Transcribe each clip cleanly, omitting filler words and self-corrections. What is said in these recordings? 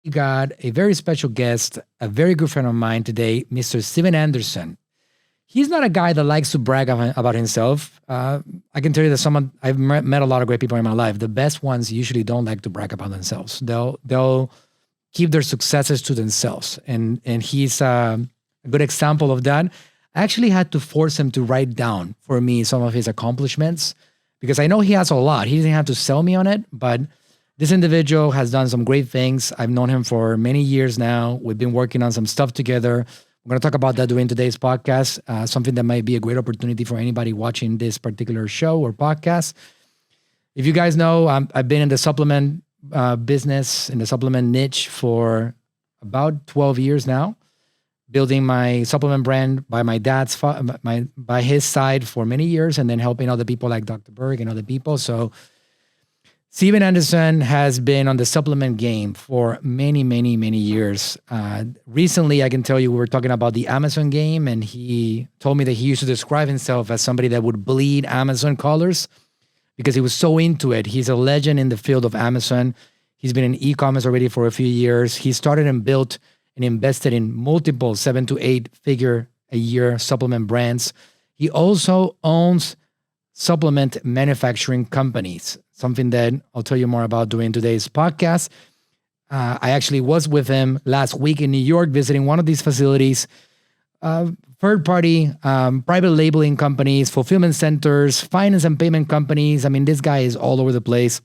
We got a very special guest, a very good friend of mine today, Mr. Steven Anderson. He's not a guy that likes to brag about himself. I can tell you that I've met a lot of great people in my life. The best ones usually don't like to brag about themselves. They'll keep their successes to themselves, and he's a good example of that. I actually had to force him to write down for me some of his accomplishments because I know he has a lot. He didn't have to sell me on it, but this individual has done some great things. I've known him for many years now. We've been working on some stuff together. We're going to talk about that during today's podcast, something that might be a great opportunity for anybody watching this particular show or podcast. If you guys know, I've been in the supplement business, in the supplement niche for about 12 years now, building my supplement brand by my dad's, by his side for many years, and then helping other people like Dr. Berg and other people. So Steven Anderson has been on the supplement game for many, many, many years. Recently, I can tell you, we were talking about the Amazon game, and he told me that he used to describe himself as somebody that would bleed Amazon colors because he was so into it. He's a legend in the field of Amazon. He's been in e-commerce already for a few years. He started and built and invested in multiple 7 to 8 figure a year supplement brands. He also owns supplement manufacturing companies, something that I'll tell you more about during today's podcast. I actually was with him last week in New York visiting one of these facilities, third-party private labeling companies, fulfillment centers, finance and payment companies. I mean, this guy is all over the place.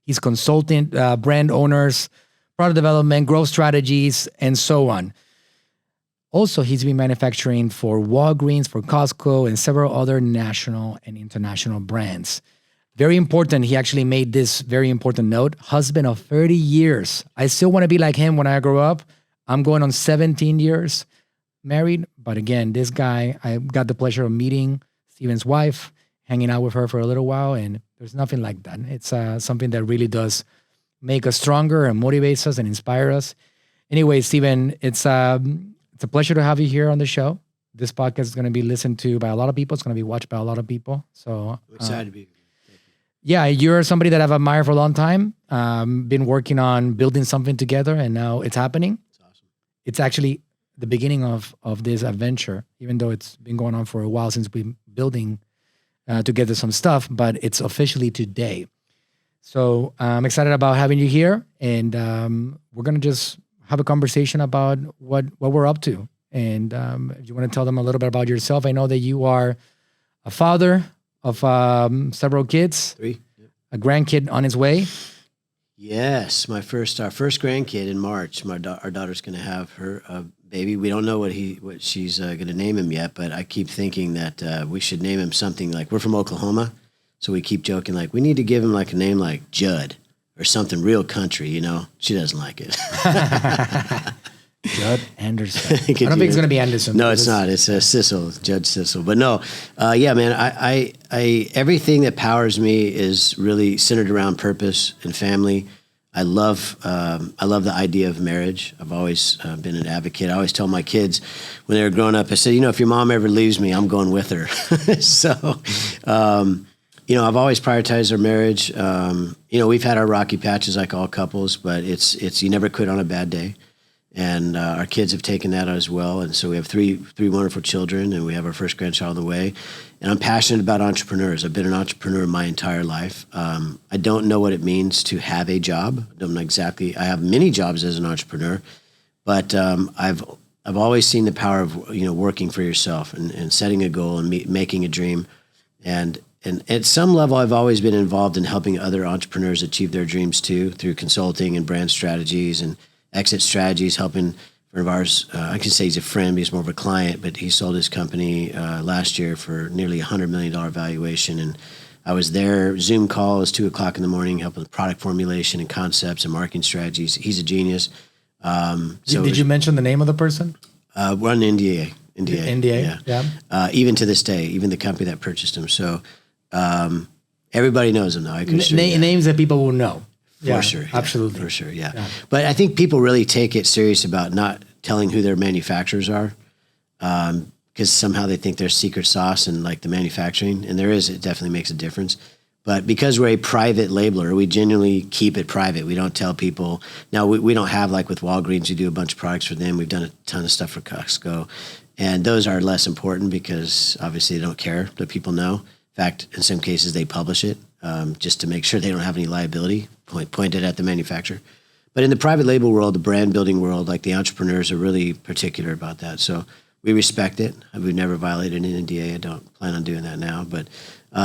He's consulting brand owners, product development, growth strategies, and so on. Also, he's been manufacturing for Walgreens, for Costco, and several other national and international brands. Very important, he actually made this very important note. Husband of 30 years. I still want to be like him when I grow up. I'm going on 17 years married. But again, this guy, I got the pleasure of meeting Steven's wife, hanging out with her for a little while, and there's nothing like that. It's something that really does make us stronger and motivates us and inspire us. Anyway, Steven, it's a pleasure to have you here on the show. This podcast is going to be listened to by a lot of people. It's going to be watched by a lot of people. So I'm excited to be here. Yeah, you're somebody that I've admired for a long time. Been working on building something together, and now it's happening. It's awesome. It's actually the beginning of this adventure, even though it's been going on for a while since we've been building together some stuff, but it's officially today. So I'm excited about having you here, and we're going to just have a conversation about what we're up to. And if you want to tell them a little bit about yourself, I know that you are a father of several kids, 3, yep. A grandkid on his way. Yes, our first grandkid in March. Our daughter's going to have her baby. We don't know what she's going to name him yet, but I keep thinking that we should name him something like, we're from Oklahoma, so we keep joking like we need to give him like a name like Judd or something real country. You know, she doesn't like it. Judd Anderson. I don't think it's going to be Anderson. No, it's not. It's Sissel, Judge Sissel. But no, yeah, man. I everything that powers me is really centered around purpose and family. I love the idea of marriage. I've always been an advocate. I always tell my kids when they were growing up, I said, if your mom ever leaves me, I'm going with her. So, I've always prioritized our marriage. We've had our rocky patches like all couples, but it's you never quit on a bad day. And our kids have taken that as well. And so we have three wonderful children, and we have our first grandchild on the way. And I'm passionate about entrepreneurs. I've been an entrepreneur my entire life. I don't know what it means to have a job. I don't know exactly. I have many jobs as an entrepreneur, but I've always seen the power of working for yourself and setting a goal and making a dream. And at some level, I've always been involved in helping other entrepreneurs achieve their dreams too, through consulting and brand strategies and exit strategies, helping a friend of ours. I can say he's a friend, but he's more of a client, but he sold his company last year for nearly $100 million valuation. And I was there, Zoom call, it was 2:00 in the morning, helping with product formulation and concepts and marketing strategies. He's a genius. Did you mention the name of the person? We're on NDA. NDA, yeah. Even to this day, even the company that purchased him. So everybody knows him, though. I can names that people will know. For sure. Absolutely. For sure, yeah. But I think people really take it serious about not telling who their manufacturers are, because somehow they think there's secret sauce in like the manufacturing, and there is. It definitely makes a difference. But because we're a private labeler, we genuinely keep it private. We don't tell people. Now, we don't have, like with Walgreens, we do a bunch of products for them. We've done a ton of stuff for Costco. And those are less important because obviously they don't care that people know. In fact, in some cases, they publish it just to make sure they don't have any liability pointed at the manufacturer. But in the private label world, the brand building world, like the entrepreneurs are really particular about that. So we respect it. We've never violated an NDA. I don't plan on doing that now. But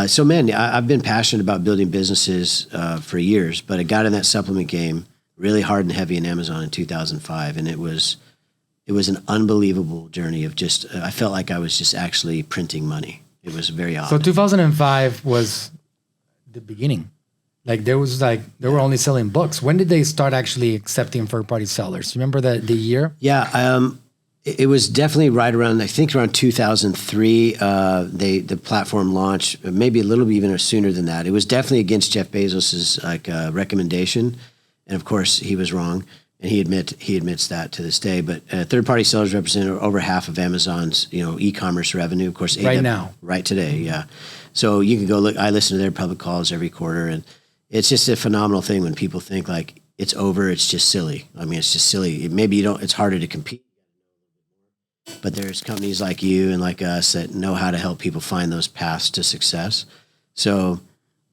so, man, I've been passionate about building businesses for years, but I got in that supplement game really hard and heavy in Amazon in 2005. And it was an unbelievable journey of just, I felt like I was just actually printing money. It was very odd. So 2005 was the beginning. Like they were only selling books. When did they start actually accepting third-party sellers? Remember the year? Yeah, it was definitely right around, I think around 2003. The platform launched, maybe a little bit even sooner than that. It was definitely against Jeff Bezos's recommendation, and of course he was wrong, and he admits that to this day. But third-party sellers represent over half of Amazon's e-commerce revenue. Of course, right today, yeah. So you can go look. I listen to their public calls every quarter, and it's just a phenomenal thing when people think like it's over. It's just silly. I mean, it's just silly. Maybe it's harder to compete. But there's companies like you and like us that know how to help people find those paths to success. So,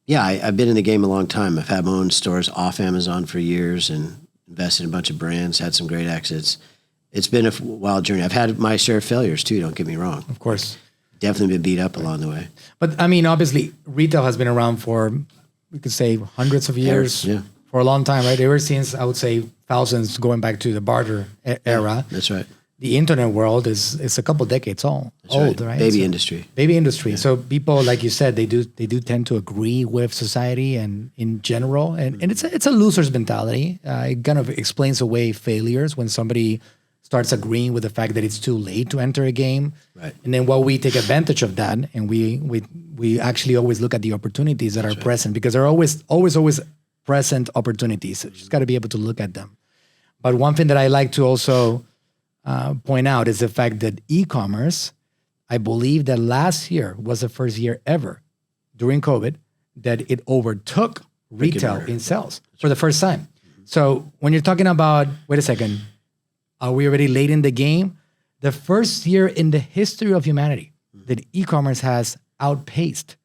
yeah, I've been in the game a long time. I've had my own stores off Amazon for years and invested in a bunch of brands, had some great exits. It's been a wild journey. I've had my share of failures too, don't get me wrong. Of course. Definitely been beat up along the way. But I mean, obviously, retail has been around for, we could say, hundreds of years. Yeah. For a long time, right? Ever since, I would say, thousands, going back to the barter era. That's right. The internet world is a couple decades old, right? Baby industry. Baby industry. Yeah. So people, like you said, they do tend to agree with society and in general, and it's a loser's mentality. It kind of explains away failures when somebody starts agreeing with the fact that it's too late to enter a game. Right. And then while we take advantage of that, and we actually always look at the opportunities that are present, because there are always present opportunities. So you just got to be able to look at them. But one thing that I like to also point out is the fact that e-commerce, I believe that last year was the first year ever during COVID that it overtook retail in sales for the first time. So when you're talking about, wait a second, are we already late in the game? The first year in the history of humanity that e-commerce has outpaced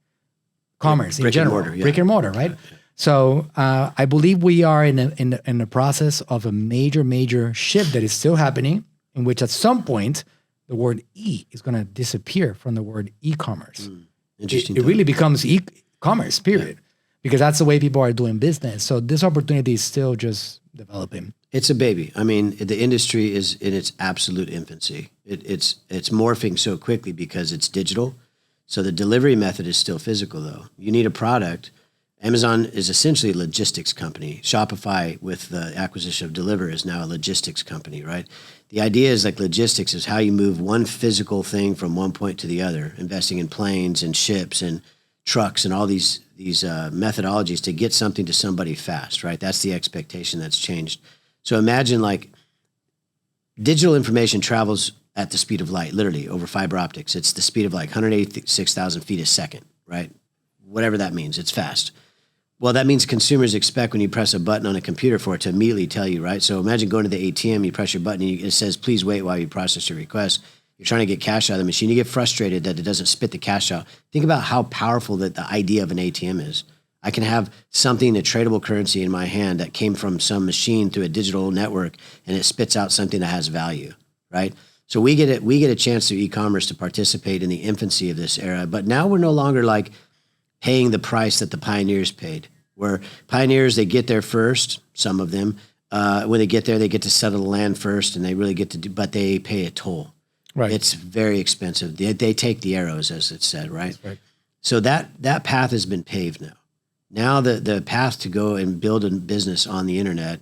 commerce in general, brick and mortar, right? Yeah. So I believe we are in the process of a major shift that is still happening, in which at some point the word e is going to disappear from the word e-commerce. Interesting. It really becomes e-commerce, period, because that's the way people are doing business. So this opportunity is still just developing. It's a baby. I mean, the industry is in its absolute infancy. It's morphing so quickly because it's digital. So the delivery method is still physical, though. You need a product. Amazon is essentially a logistics company. Shopify, with the acquisition of Deliver, is now a logistics company, right? The idea is like logistics is how you move one physical thing from one point to the other, investing in planes and ships and trucks and all these methodologies to get something to somebody fast, right? That's the expectation that's changed. So imagine like digital information travels at the speed of light, literally over fiber optics. It's the speed of like 186,000 feet a second, right? Whatever that means, it's fast. Well, that means consumers expect when you press a button on a computer for it to immediately tell you, right? So imagine going to the ATM, you press your button, and it says, please wait while you process your request. You're trying to get cash out of the machine. You get frustrated that it doesn't spit the cash out. Think about how powerful that the idea of an ATM is. I can have something, a tradable currency in my hand that came from some machine through a digital network, and it spits out something that has value, right? So we get a chance through e-commerce to participate in the infancy of this era. But now we're no longer like paying the price that the pioneers paid. Where pioneers, they get there first, some of them. When they get there, they get to settle the land first, and they really get to do, but they pay a toll. Right. It's very expensive. They take the arrows, as it said, right? So that path has been paved now. Now the path to go and build a business on the internet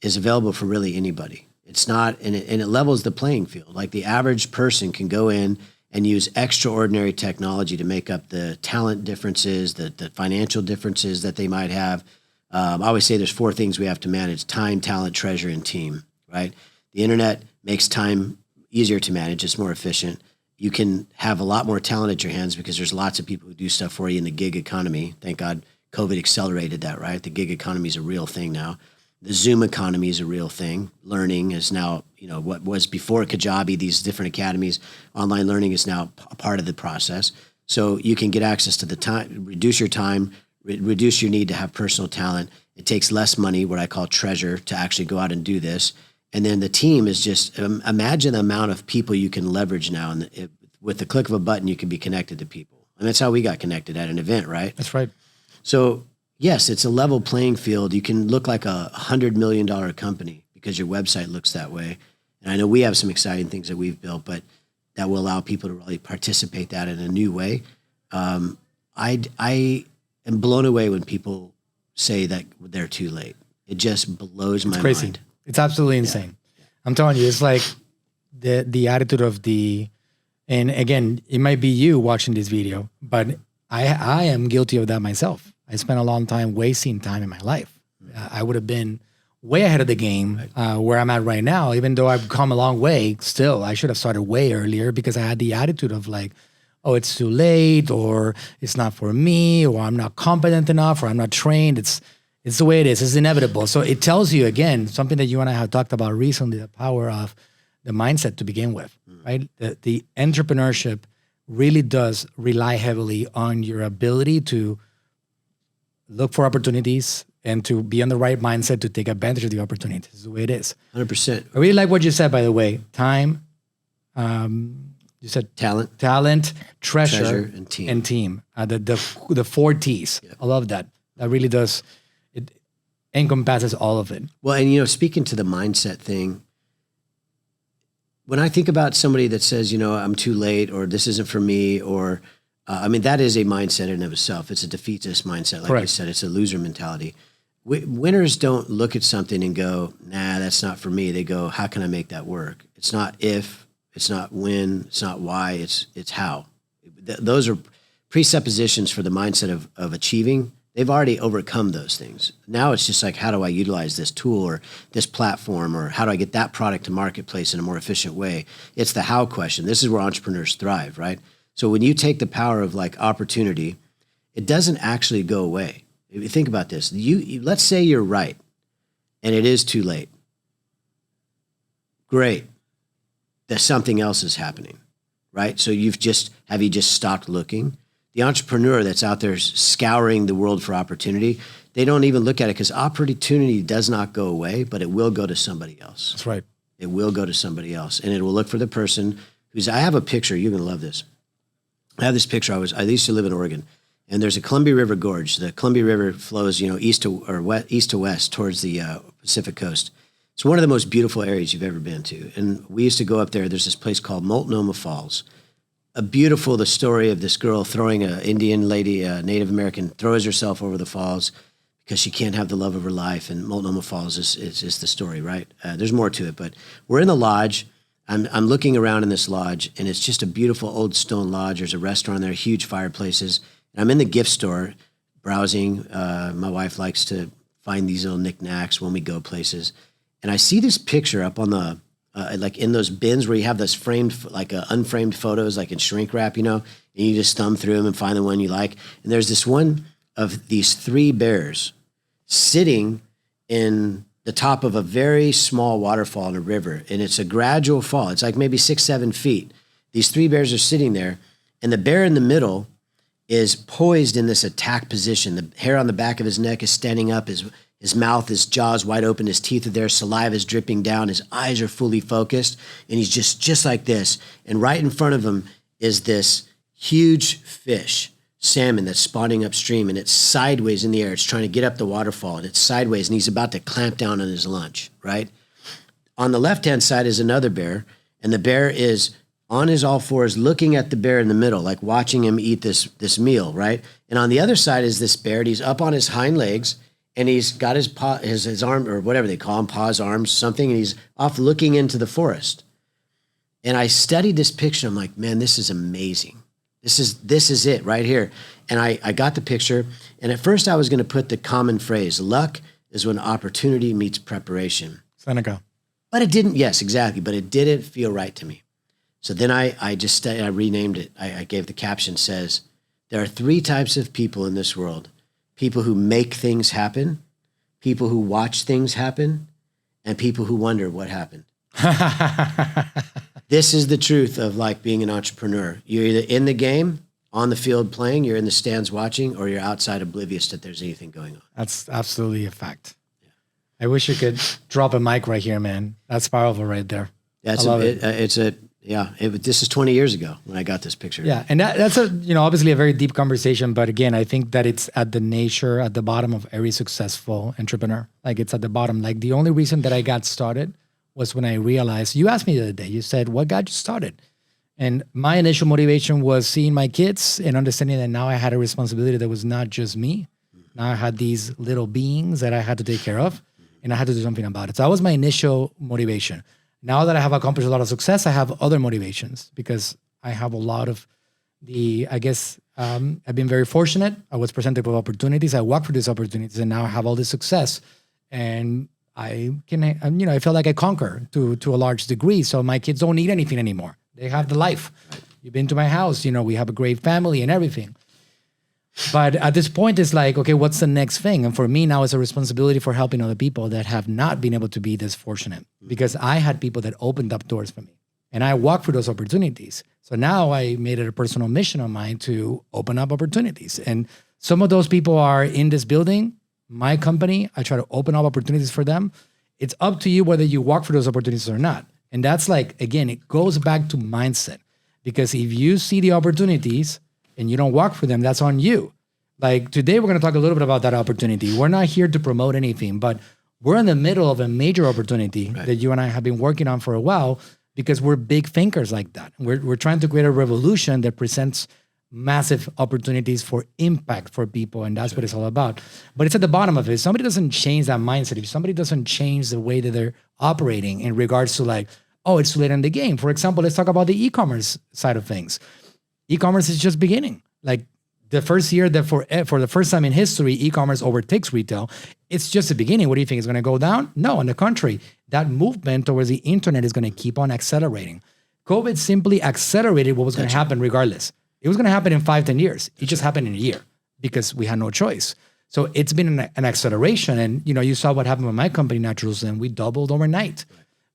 is available for really anybody. It's not, and it levels the playing field. Like the average person can go in and use extraordinary technology to make up the talent differences, the financial differences that they might have. I always say there's 4 things we have to manage: time, talent, treasure, and team, right? The internet makes time easier to manage. It's more efficient. You can have a lot more talent at your hands because there's lots of people who do stuff for you in the gig economy. Thank God COVID accelerated that, right? The gig economy is a real thing now. The Zoom economy is a real thing. Learning is now, what was before Kajabi, these different academies, online learning is now a part of the process. So you can get access to the time, reduce your time, reduce your need to have personal talent. It takes less money, what I call treasure, to actually go out and do this. And then the team is just, imagine the amount of people you can leverage now. And with the click of a button, you can be connected to people. And that's how we got connected at an event, right? That's right. So yes, it's a level playing field. You can look like a $100 million company because your website looks that way. And I know we have some exciting things that we've built, but that will allow people to really participate that in a new way. I am blown away when people say that they're too late. It just blows my crazy. mind. It's absolutely insane. Yeah. I'm telling you, it's like the attitude of and again, it might be you watching this video, but I am guilty of that myself. I spent a long time wasting time in my life. I would have been way ahead of the game where I'm at right now, even though I've come a long way. Still, I should have started way earlier because I had the attitude of like, oh, it's too late, or it's not for me, or I'm not competent enough, or I'm not trained. It's the way it is. It's inevitable. So it tells you, again, something that you and I have talked about recently, the power of the mindset to begin with, right? The entrepreneurship really does rely heavily on your ability to look for opportunities and to be on the right mindset to take advantage of the opportunities. This is the way it is. 100%. I really like what you said, by the way. Time, you said talent, treasure, and team. The 4 T's. Yeah. I love that. That really does, it encompasses all of it. Well, and speaking to the mindset thing, when I think about somebody that says, I'm too late, or this isn't for me, or that is a mindset in and of itself. It's a defeatist mindset. Like you said, it's a loser mentality. Winners don't look at something and go, nah, that's not for me. They go, how can I make that work? It's not if, it's not when, it's not why, it's how. Those are presuppositions for the mindset of achieving. They've already overcome those things. Now it's just like, how do I utilize this tool or this platform, or how do I get that product to marketplace in a more efficient way? It's the how question. This is where entrepreneurs thrive, right? So when you take the power of like opportunity, it doesn't actually go away. If you think about this, you let's say you're right and it is too late. Great. That something else is happening, right? So have you just stopped looking? The entrepreneur that's out there scouring the world for opportunity, they don't even look at it because opportunity does not go away, but it will go to somebody else. That's right. It will go to somebody else, and it will look for the person I have a picture. You're going to love this. I have this picture. I used to live in Oregon, and there's a Columbia River Gorge. The Columbia River flows, east to west towards the Pacific coast. It's one of the most beautiful areas you've ever been to. And we used to go up there. There's this place called Multnomah Falls. The story of this girl throwing an Indian lady, a Native American, throws herself over the falls because she can't have the love of her life. And Multnomah Falls is the story, right? There's more to it, but we're in the lodge. I'm looking around in this lodge, and it's just a beautiful old stone lodge. There's a restaurant there, huge fireplaces. And I'm in the gift store browsing. My wife likes to find these little knickknacks when we go places. And I see this picture up on the, like in those bins where you have those framed, like unframed photos, like in shrink wrap, and you just thumb through them and find the one you like. And there's this one of these 3 bears sitting in the top of a very small waterfall in a river. And it's a gradual fall. It's like maybe 6-7 feet. These 3 bears are sitting there, and the bear in the middle is poised in this attack position. The hair on the back of his neck is standing up. His mouth, his jaws wide open, his teeth are there, saliva is dripping down, his eyes are fully focused, and he's just like this. And right in front of him is this huge fish, salmon, that's spawning upstream, and it's sideways in the air. It's trying to get up the waterfall, and it's sideways, and he's about to clamp down on his lunch, right? On the left-hand side is another bear, and the bear is on his all fours looking at the bear in the middle, like watching him eat this meal, right? And on the other side is this bear, and he's up on his hind legs, and he's got his paw, his arm, or whatever they call them, paws, arms, something, and he's off looking into the forest. And I studied this picture. I'm like, man, this is amazing. This is it right here. And I got the picture. And at first I was going to put the common phrase, luck is when opportunity meets preparation. Seneca. But it didn't, yes, exactly. But it didn't feel right to me. So then I renamed it. I gave the caption says, there are 3 types of people in this world. people who make things happen, people who watch things happen, and people who wonder what happened. This is the truth of like being an entrepreneur. You're either in the game, on the field playing, you're in the stands watching, or you're outside oblivious that there's anything going on. That's absolutely a fact. Yeah. I wish you could drop a mic right here, man. That's powerful right there. This is 20 years ago when I got this picture. Yeah, and that's obviously a very deep conversation, but again, I think that it's at the bottom of every successful entrepreneur. Like it's at the bottom. Like the only reason that I got started was when I realized, you asked me the other day, you said, what got you started? And my initial motivation was seeing my kids and understanding that now I had a responsibility that was not just me. Now I had these little beings that I had to take care of, and I had to do something about it. So that was my initial motivation. Now that I have accomplished a lot of success, I have other motivations because I have a lot of I've been very fortunate. I was presented with opportunities. I worked for these opportunities, and now I have all this success. And I feel like I conquer to a large degree. So my kids don't need anything anymore. They have the life. Right. You've been to my house. We have a great family and everything. But at this point, it's like, okay, what's the next thing? And for me now, it's a responsibility for helping other people that have not been able to be this fortunate, because I had people that opened up doors for me, and I walked through those opportunities. So now I made it a personal mission of mine to open up opportunities. And some of those people are in this building, my company. I try to open up opportunities for them. It's up to you whether you walk for those opportunities or not. And that's like, again, it goes back to mindset, because if you see the opportunities and you don't walk for them, that's on you. Like today, we're going to talk a little bit about that opportunity. We're not here to promote anything, but we're in the middle of a major opportunity that you and I have been working on for a while, because we're big thinkers like that. We're trying to create a revolution that presents massive opportunities for impact for people, and that's what it's all about. But it's at the bottom of it. If somebody doesn't change that mindset, if somebody doesn't change the way that they're operating in regards to like, oh, it's too late in the game. For example, let's talk about the e-commerce side of things. E-commerce is just beginning. Like the first year that for the first time in history, e-commerce overtakes retail. It's just the beginning. What do you think? It's going to go down? No, on the contrary, that movement towards the internet is going to keep on accelerating. COVID simply accelerated what was going to happen regardless. It was going to happen in 5-10 years. It just happened in a year because we had no choice. So it's been an acceleration. And you saw what happened with my company, Naturals, and we doubled overnight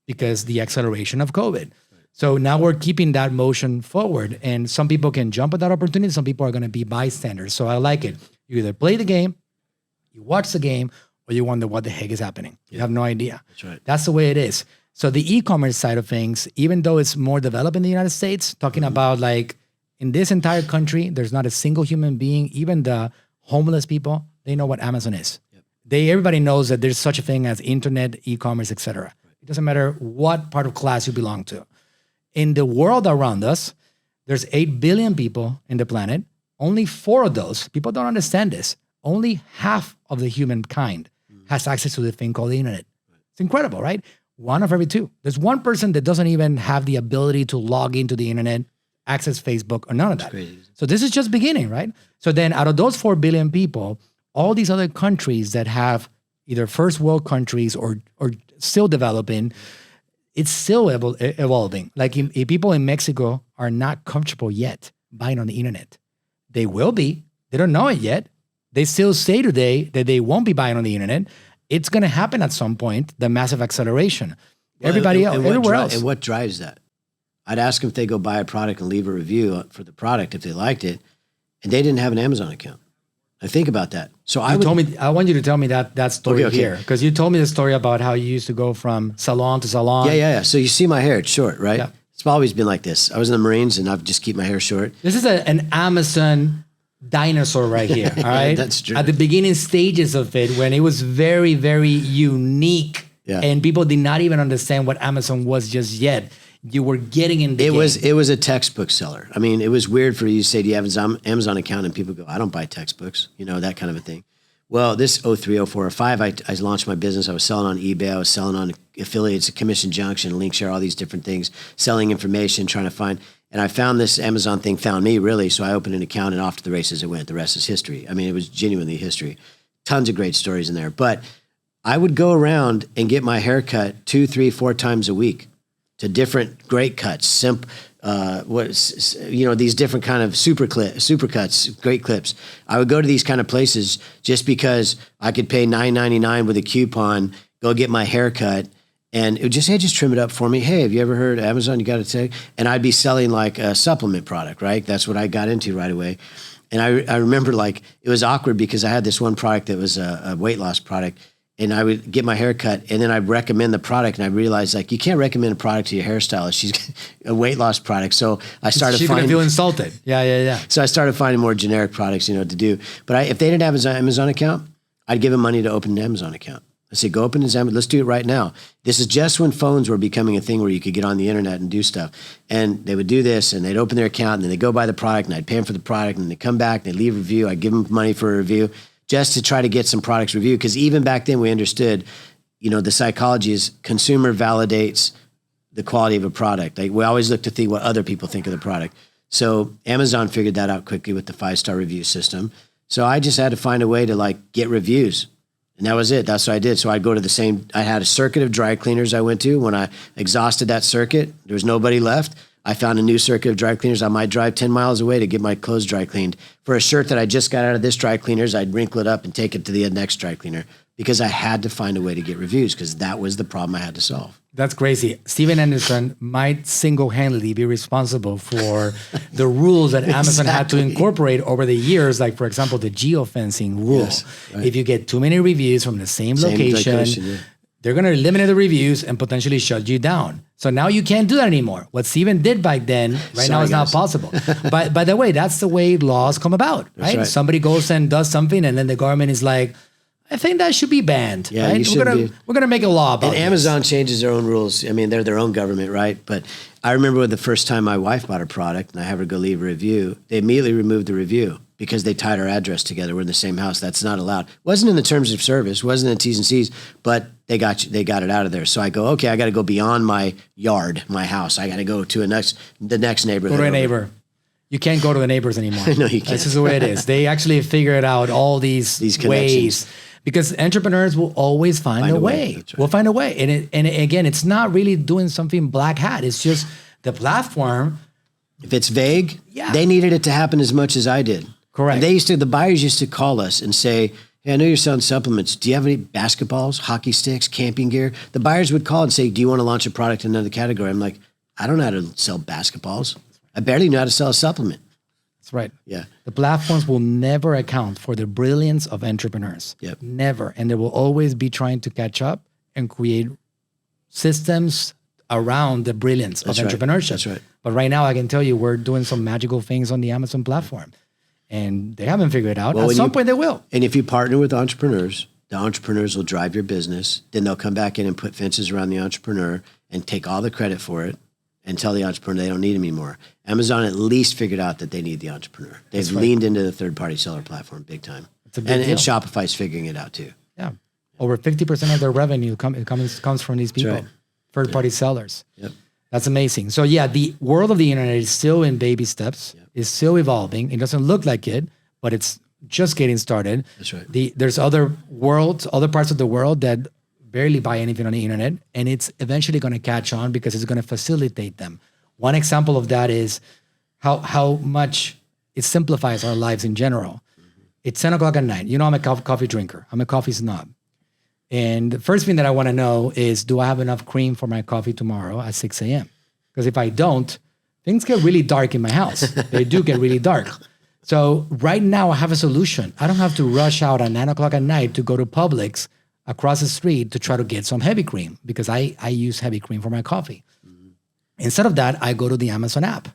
because the acceleration of COVID. So now we're keeping that motion forward, and some people can jump at that opportunity. Some people are going to be bystanders. So I like it. You either play the game, you watch the game, or you wonder what the heck is happening. You have no idea. That's right. That's the way it is. So the e-commerce side of things, even though it's more developed in the United States, talking about like in this entire country, there's not a single human being, even the homeless people, they know what Amazon is. Everybody knows that there's such a thing as internet, e-commerce, etc. It doesn't matter what part of class you belong to. In the world around us, there's 8 billion people in the planet. Only 4 of those, people don't understand this, only half of the humankind has access to the thing called the internet. It's incredible, right? 1 of every 2. There's 1 person that doesn't even have the ability to log into the internet, access Facebook, or none of that. Crazy. So this is just beginning, right? So then out of those 4 billion people, all these other countries that have either first world countries or still developing, it's still evolving. Like if people in Mexico are not comfortable yet buying on the internet, they will be. They don't know it yet. They still say today that they won't be buying on the internet. It's going to happen at some point, the massive acceleration. Everybody else, everywhere else. And what drives that? I'd ask them if they go buy a product and leave a review for the product if they liked it, and they didn't have an Amazon account. I think about that. So I want you to tell me that story here, because you told me the story about how you used to go from salon to salon. Yeah. So you see my hair; it's short, right? Yeah. It's always been like this. I was in the Marines, and I've just keep my hair short. This is an Amazon dinosaur right here. All right, that's true. At the beginning stages of it, when it was very, very unique, and people did not even understand what Amazon was just yet. You were getting in the game. It was a textbook seller. I mean, it was weird for you to say, do you have an Amazon account? And people go, I don't buy textbooks, that kind of a thing. Well, this 03, 04, or 05, I launched my business. I was selling on eBay. I was selling on affiliates, Commission Junction, Linkshare, all these different things, selling information, trying to find. And I found this Amazon thing, found me really. So I opened an account, and off to the races it went. The rest is history. I mean, it was genuinely history. Tons of great stories in there. But I would go around and get my hair cut 2, 3, 4 times a week. to different great cuts, these different kind of super cuts, great clips. I would go to these kind of places just because I could pay $9.99 with a coupon, go get my hair cut, and it would just, hey, just trim it up for me. Hey, have you ever heard of Amazon? You got to take, and I'd be selling like a supplement product, right? That's what I got into right away. And I remember like it was awkward because I had this one product that was a weight loss product, and I would get my hair cut, and then I'd recommend the product, and I realized like you can't recommend a product to your hairstylist. She's a weight loss product, so I started. She's gonna feel insulted. Yeah. So I started finding more generic products, to do. But if they didn't have an Amazon account, I'd give them money to open an Amazon account. I say, go open an Amazon. Let's do it right now. This is just when phones were becoming a thing where you could get on the internet and do stuff. And they would do this, and they'd open their account, and then they'd go buy the product, and I'd pay them for the product, and they'd come back, and they'd leave a review. I'd give them money for a review, just to try to get some products reviewed. Because even back then we understood, the psychology is consumer validates the quality of a product. Like we always look to see what other people think of the product. So Amazon figured that out quickly with the 5-star review system. So I just had to find a way to like get reviews. And that was it. That's what I did. So I'd go to I had a circuit of dry cleaners I went to. When I exhausted that circuit, there was nobody left. I found a new circuit of dry cleaners. I might drive 10 miles away to get my clothes dry cleaned. For a shirt that I just got out of this dry cleaners, I'd wrinkle it up and take it to the next dry cleaner because I had to find a way to get reviews because that was the problem I had to solve. That's crazy. Steven Anderson might single-handedly be responsible for the rules that Amazon had to incorporate over the years, like, for example, the geofencing rule. Yes, right. If you get too many reviews from the same location, they're going to eliminate the reviews and potentially shut you down. So now you can't do that anymore. What Steven did back then, now is not possible. But by the way, that's the way laws come about, right? Somebody goes and does something, and then the government is like, I think that should be banned. Yeah, right? We're gonna make a law about it. And Amazon changes their own rules. I mean, they're their own government, right? But I remember the first time my wife bought a product and I have her go leave a review, they immediately removed the review because they tied our address together. We're in the same house. That's not allowed. Wasn't in the terms of service, wasn't in the T's and C's, but they got it out of there. So I go, okay, I got to go beyond my yard, my house. I got to go to the next neighborhood. Go to a neighbor. You can't go to the neighbors anymore. No, you can't. This is the way it is. They actually figured out all these ways. Because entrepreneurs will always find a way. Right. We'll find a way. And again, it's not really doing something black hat. It's just the platform. If it's vague, they needed it to happen as much as I did. Correct. And the buyers used to call us and say, hey, I know you're selling supplements. Do you have any basketballs, hockey sticks, camping gear? The buyers would call and say, do you want to launch a product in another category? I'm like, I don't know how to sell basketballs. I barely know how to sell a supplement. That's right. Yeah. The platforms will never account for the brilliance of entrepreneurs. Yep. Never. And they will always be trying to catch up and create systems around the brilliance of entrepreneurship. That's right. But right now, I can tell you, we're doing some magical things on the Amazon platform. And they haven't figured it out. At some point, they will. And if you partner with entrepreneurs, the entrepreneurs will drive your business. Then they'll come back in and put fences around the entrepreneur and take all the credit for it and tell the entrepreneur they don't need him anymore. Amazon at least figured out that they need the entrepreneur. They've leaned into the third-party seller platform big time. It's a big deal. And Shopify's figuring it out too. Yeah. Over 50% of their revenue comes from these people, third-party sellers. Yep. That's amazing. So yeah, the world of the internet is still in baby steps. Yep. It's still evolving. It doesn't look like it, but it's just getting started. That's right. There's other parts of the world that barely buy anything on the internet, and it's eventually going to catch on because it's going to facilitate them. One example of that is how much it simplifies our lives in general. Mm-hmm. It's 10 o'clock at night. You know, I'm a coffee drinker. I'm a coffee snob. And the first thing that I want to know is, do I have enough cream for my coffee tomorrow at 6 a.m.? Because if I don't, things get really dark in my house. They do get really dark. So right now I have a solution. I don't have to rush out at 9 o'clock at night to go to Publix across the street to try to get some heavy cream because I use heavy cream for my coffee. Mm-hmm. Instead of that, I go to the Amazon app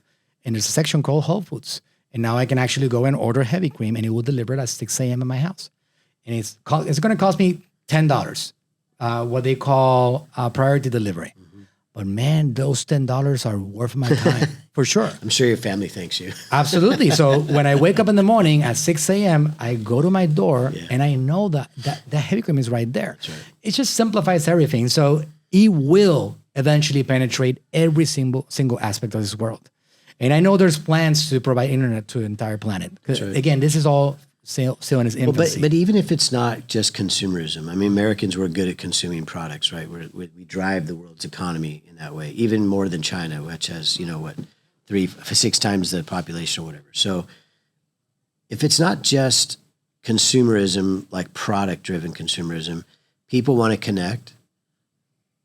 and there's a section called Whole Foods. And now I can actually go and order heavy cream and it will deliver it at 6 a.m. in my house. And it's going to cost me $10, what they call priority delivery. Mm-hmm. But man, those $10 are worth my time for sure. I'm sure your family thanks you. Absolutely. So when I wake up in the morning at 6 a.m., I go to my door and I know that heavy cream is right there. That's right. It just simplifies everything. So it will eventually penetrate every single aspect of this world. And I know there's plans to provide internet to the entire planet. Right. Again, this is all still in its infancy. But even if it's not just consumerism, I mean, Americans were good at consuming products, right? We drive the world's economy in that way, even more than China, which has, 6 times the population or whatever. So if it's not just consumerism, like product-driven consumerism, people want to connect.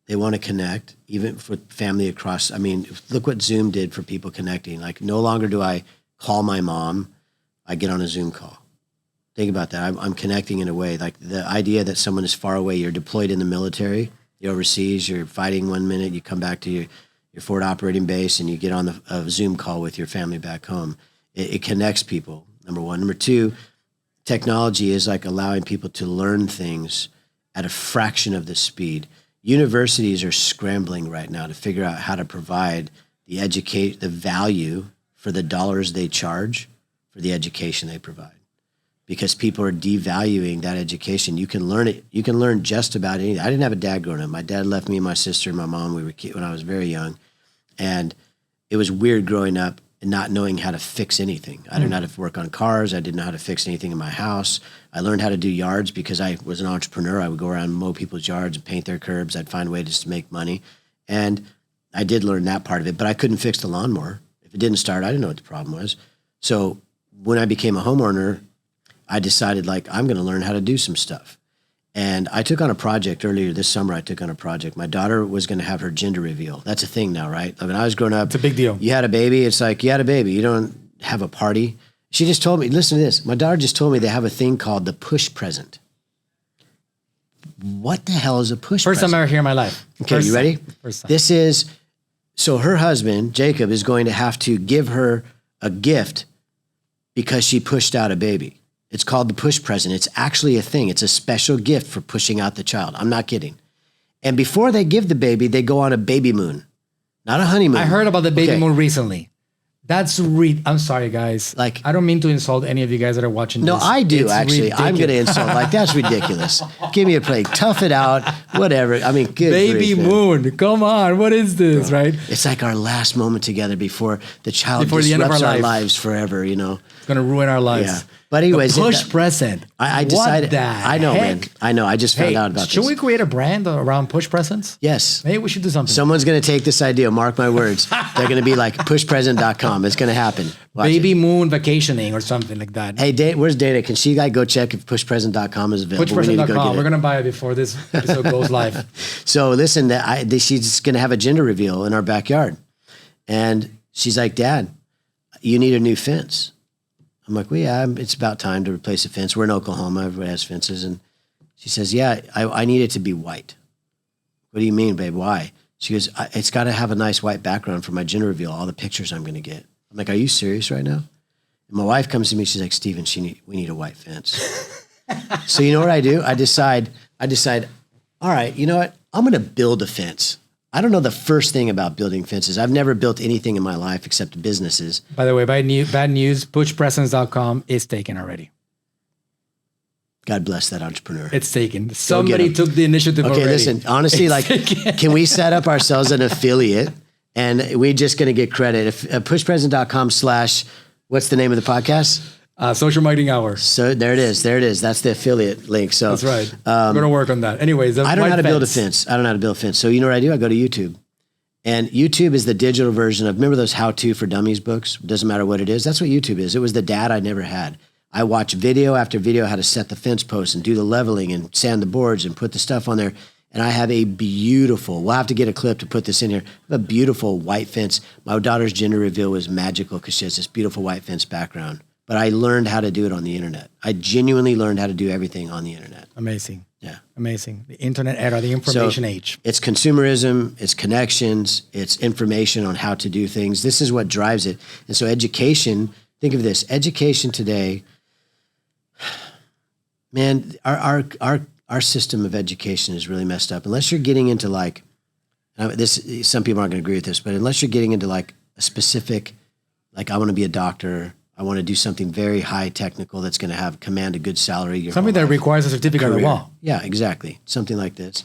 They want to connect, even for family across. I mean, look what Zoom did for people connecting. Like, no longer do I call my mom. I get on a Zoom call. Think about that. I'm connecting in a way. Like, the idea that someone is far away, you're deployed in the military, you're overseas, you're fighting 1 minute, you come back to your forward operating base, and you get on a Zoom call with your family back home. It connects people, number one. Number two, technology is like allowing people to learn things at a fraction of the speed. Universities are scrambling right now to figure out how to provide the value for the dollars they charge for the education they provide, because people are devaluing that education. You can learn it. You can learn just about anything. I didn't have a dad growing up. My dad left me and my sister and my mom. We were when I was very young, and it was weird growing up and not knowing how to fix anything. I didn't know how to work on cars. I didn't know how to fix anything in my house. I learned how to do yards because I was an entrepreneur. I would go around and mow people's yards and paint their curbs. I'd find ways to make money. And I did learn that part of it, but I couldn't fix the lawnmower. If it didn't start, I didn't know what the problem was. So when I became a homeowner, I decided, like, I'm going to learn how to do some stuff. And I took on a project earlier this summer. My daughter was going to have her gender reveal. That's a thing now, right? When I was growing up, it's a big deal. You had a baby. It's like, you had a baby. You don't have a party. She just told me, listen to this. My daughter just told me they have a thing called the push present. What the hell is a push present? First time I ever hear in my life. Okay, you ready? First time. This is, so her husband, Jacob, is going to have to give her a gift because she pushed out a baby. It's called the push present. It's actually a thing. It's a special gift for pushing out the child. I'm not kidding. And before they give the baby, they go on a baby moon, not a honeymoon. I heard about the baby moon recently. That's I'm sorry, guys. Like, I don't mean to insult any of you guys that are watching no, this. I do, It's actually. ridiculous. I'm going to insult. Like, that's ridiculous. Give me a break. Tough it out. Whatever. I mean, good baby grief, man. moon. Come on. What is this, right? It's like our last moment together before the child Before the end of disrupts our our life. lives forever, It's going to ruin our lives. Yeah. But anyways, the push present. I decided. What the I know, heck? man. I know. I just found out about should this. we create a brand around push presents? Yes. Maybe we should do something. Someone's going to take this idea. Mark my words. They're going to be like pushpresent.com. It's going to happen. Watch Baby it. moon vacationing or something like that. Hey, where's Dana? Can she go check if pushpresent.com is available? We need to go Pushpresent.com. get We're it. going to buy it before this episode goes live. So listen, she's going to have a gender reveal in our backyard. And she's like, Dad, you need a new fence. I'm like, well, yeah, it's about time to replace a fence. We're in Oklahoma. Everybody has fences. And she says, yeah, I need it to be white. What do you mean, babe? Why? She goes, it's got to have a nice white background for my gender reveal, all the pictures I'm going to get. I'm like, are you serious right now? And my wife comes to me. She's like, Steven, we need a white fence. So you know what I do? I decide, all right, you know what? I'm going to build a fence. I don't know the first thing about building fences. I've never built anything in my life except businesses. By the way, bad news, pushpresents.com is taken already. God bless that entrepreneur. It's taken. Somebody took the initiative already. Okay, listen, honestly, can we set up ourselves an affiliate and we're just going to get credit? If pushpresent.com / what's the name of the podcast? Social Marketing Hour. So there it is. That's the affiliate link. So that's right. We're going to work on that. Anyways, I don't know how to build a fence. I don't know how to build a fence. So you know what I do? I go to YouTube. And YouTube is the digital version of, remember those how-to for dummies books? Doesn't matter what it is. That's what YouTube is. It was the dad I never had. I watch video after video how to set the fence posts and do the leveling and sand the boards and put the stuff on there. And I have a beautiful, we'll have to get a clip to put this in here, I have a beautiful white fence. My daughter's gender reveal was magical because she has this beautiful white fence background. But I learned how to do it on the internet. I genuinely learned how to do everything on the internet. Amazing. Yeah. Amazing. The internet era, the information age. It's consumerism, it's connections, it's information on how to do things. This is what drives it. And so education, think of this, education today, man, our system of education is really messed up. Unless you're getting into some people aren't going to agree with this, but unless you're getting into like a specific, like I want to be a doctor, I want to do something very high technical that's going to command a good salary. Something that requires a certificate of law. Yeah, exactly. Something like this.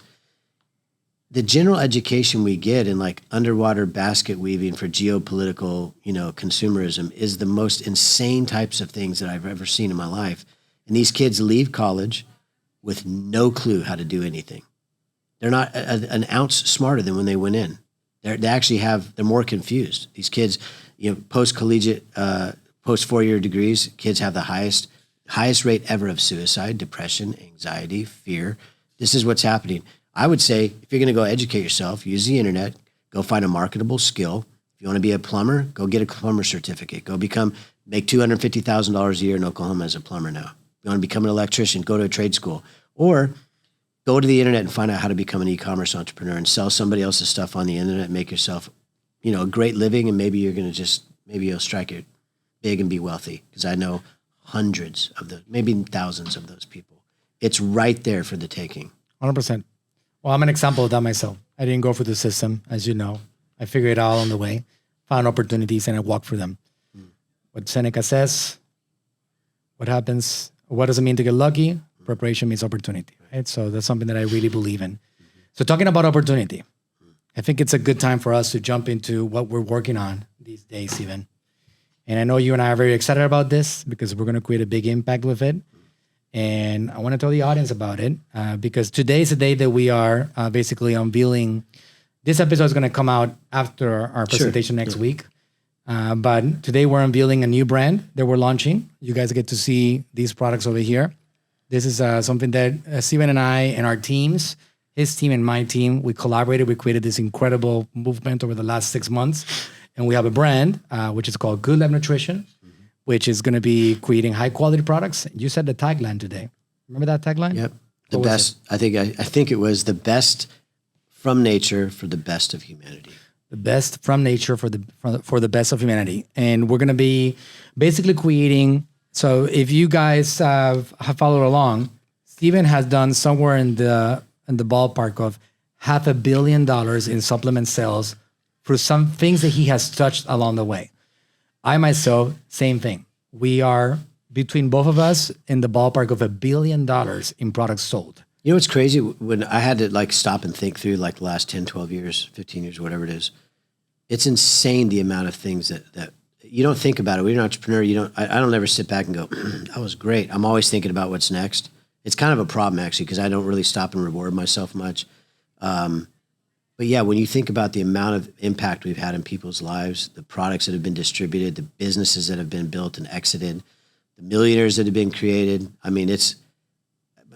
The general education we get in like underwater basket weaving for geopolitical, consumerism is the most insane types of things that I've ever seen in my life. And these kids leave college with no clue how to do anything. They're not an ounce smarter than when they went in. They're more confused. These kids, post-collegiate, post 4-year degrees, kids have the highest rate ever of suicide, depression, anxiety, fear. This is what's happening. I would say if you're going to go educate yourself, use the internet, go find a marketable skill. If you want to be a plumber, go get a plumber certificate. Go make $250,000 a year in Oklahoma as a plumber now. If you want to become an electrician, go to a trade school. Or go to the internet and find out how to become an e-commerce entrepreneur and sell somebody else's stuff on the internet, make yourself, a great living, and maybe you'll strike it big and be wealthy. Because I know hundreds of maybe thousands of those people. It's right there for the taking. 100%. Well, I'm an example of that myself. I didn't go through the system, as you know. I figured it out on the way, found opportunities, and I walked through them. What Seneca says, what does it mean to get lucky? Preparation means opportunity, right? So that's something that I really believe in. So talking about opportunity, I think it's a good time for us to jump into what we're working on these days, Steven. And I know you and I are very excited about this because we're going to create a big impact with it. And I want to tell the audience about it because today is the day that we are basically unveiling. This episode is going to come out after our presentation next week. But today we're unveiling a new brand that we're launching. You guys get to see these products over here. This is something that Steven and I and our teams, his team and my team, we collaborated. We created this incredible movement over the last 6 months. And we have a brand, which is called Goodlife Nutrition, which is going to be creating high quality products. You said the tagline today. Remember that tagline? Yep. The best. I think it was the best from nature for the best of humanity. The best from nature for the best of humanity. And we're going to be basically creating. So if you guys have followed along, Steven has done somewhere in the ballpark of $500 million in supplement sales through some things that he has touched along the way. I myself, same thing. We are, between both of us, in the ballpark of $1 billion in products sold. You know what's crazy? When I had to stop and think through the last 10, 12 years, 15 years, whatever it is, it's insane the amount of things that you don't think about it. When you're an entrepreneur, I don't ever sit back and go, that was great. I'm always thinking about what's next. It's kind of a problem actually, because I don't really stop and reward myself much. But yeah, when you think about the amount of impact we've had in people's lives, the products that have been distributed, the businesses that have been built and exited, the millionaires that have been created. I mean, it's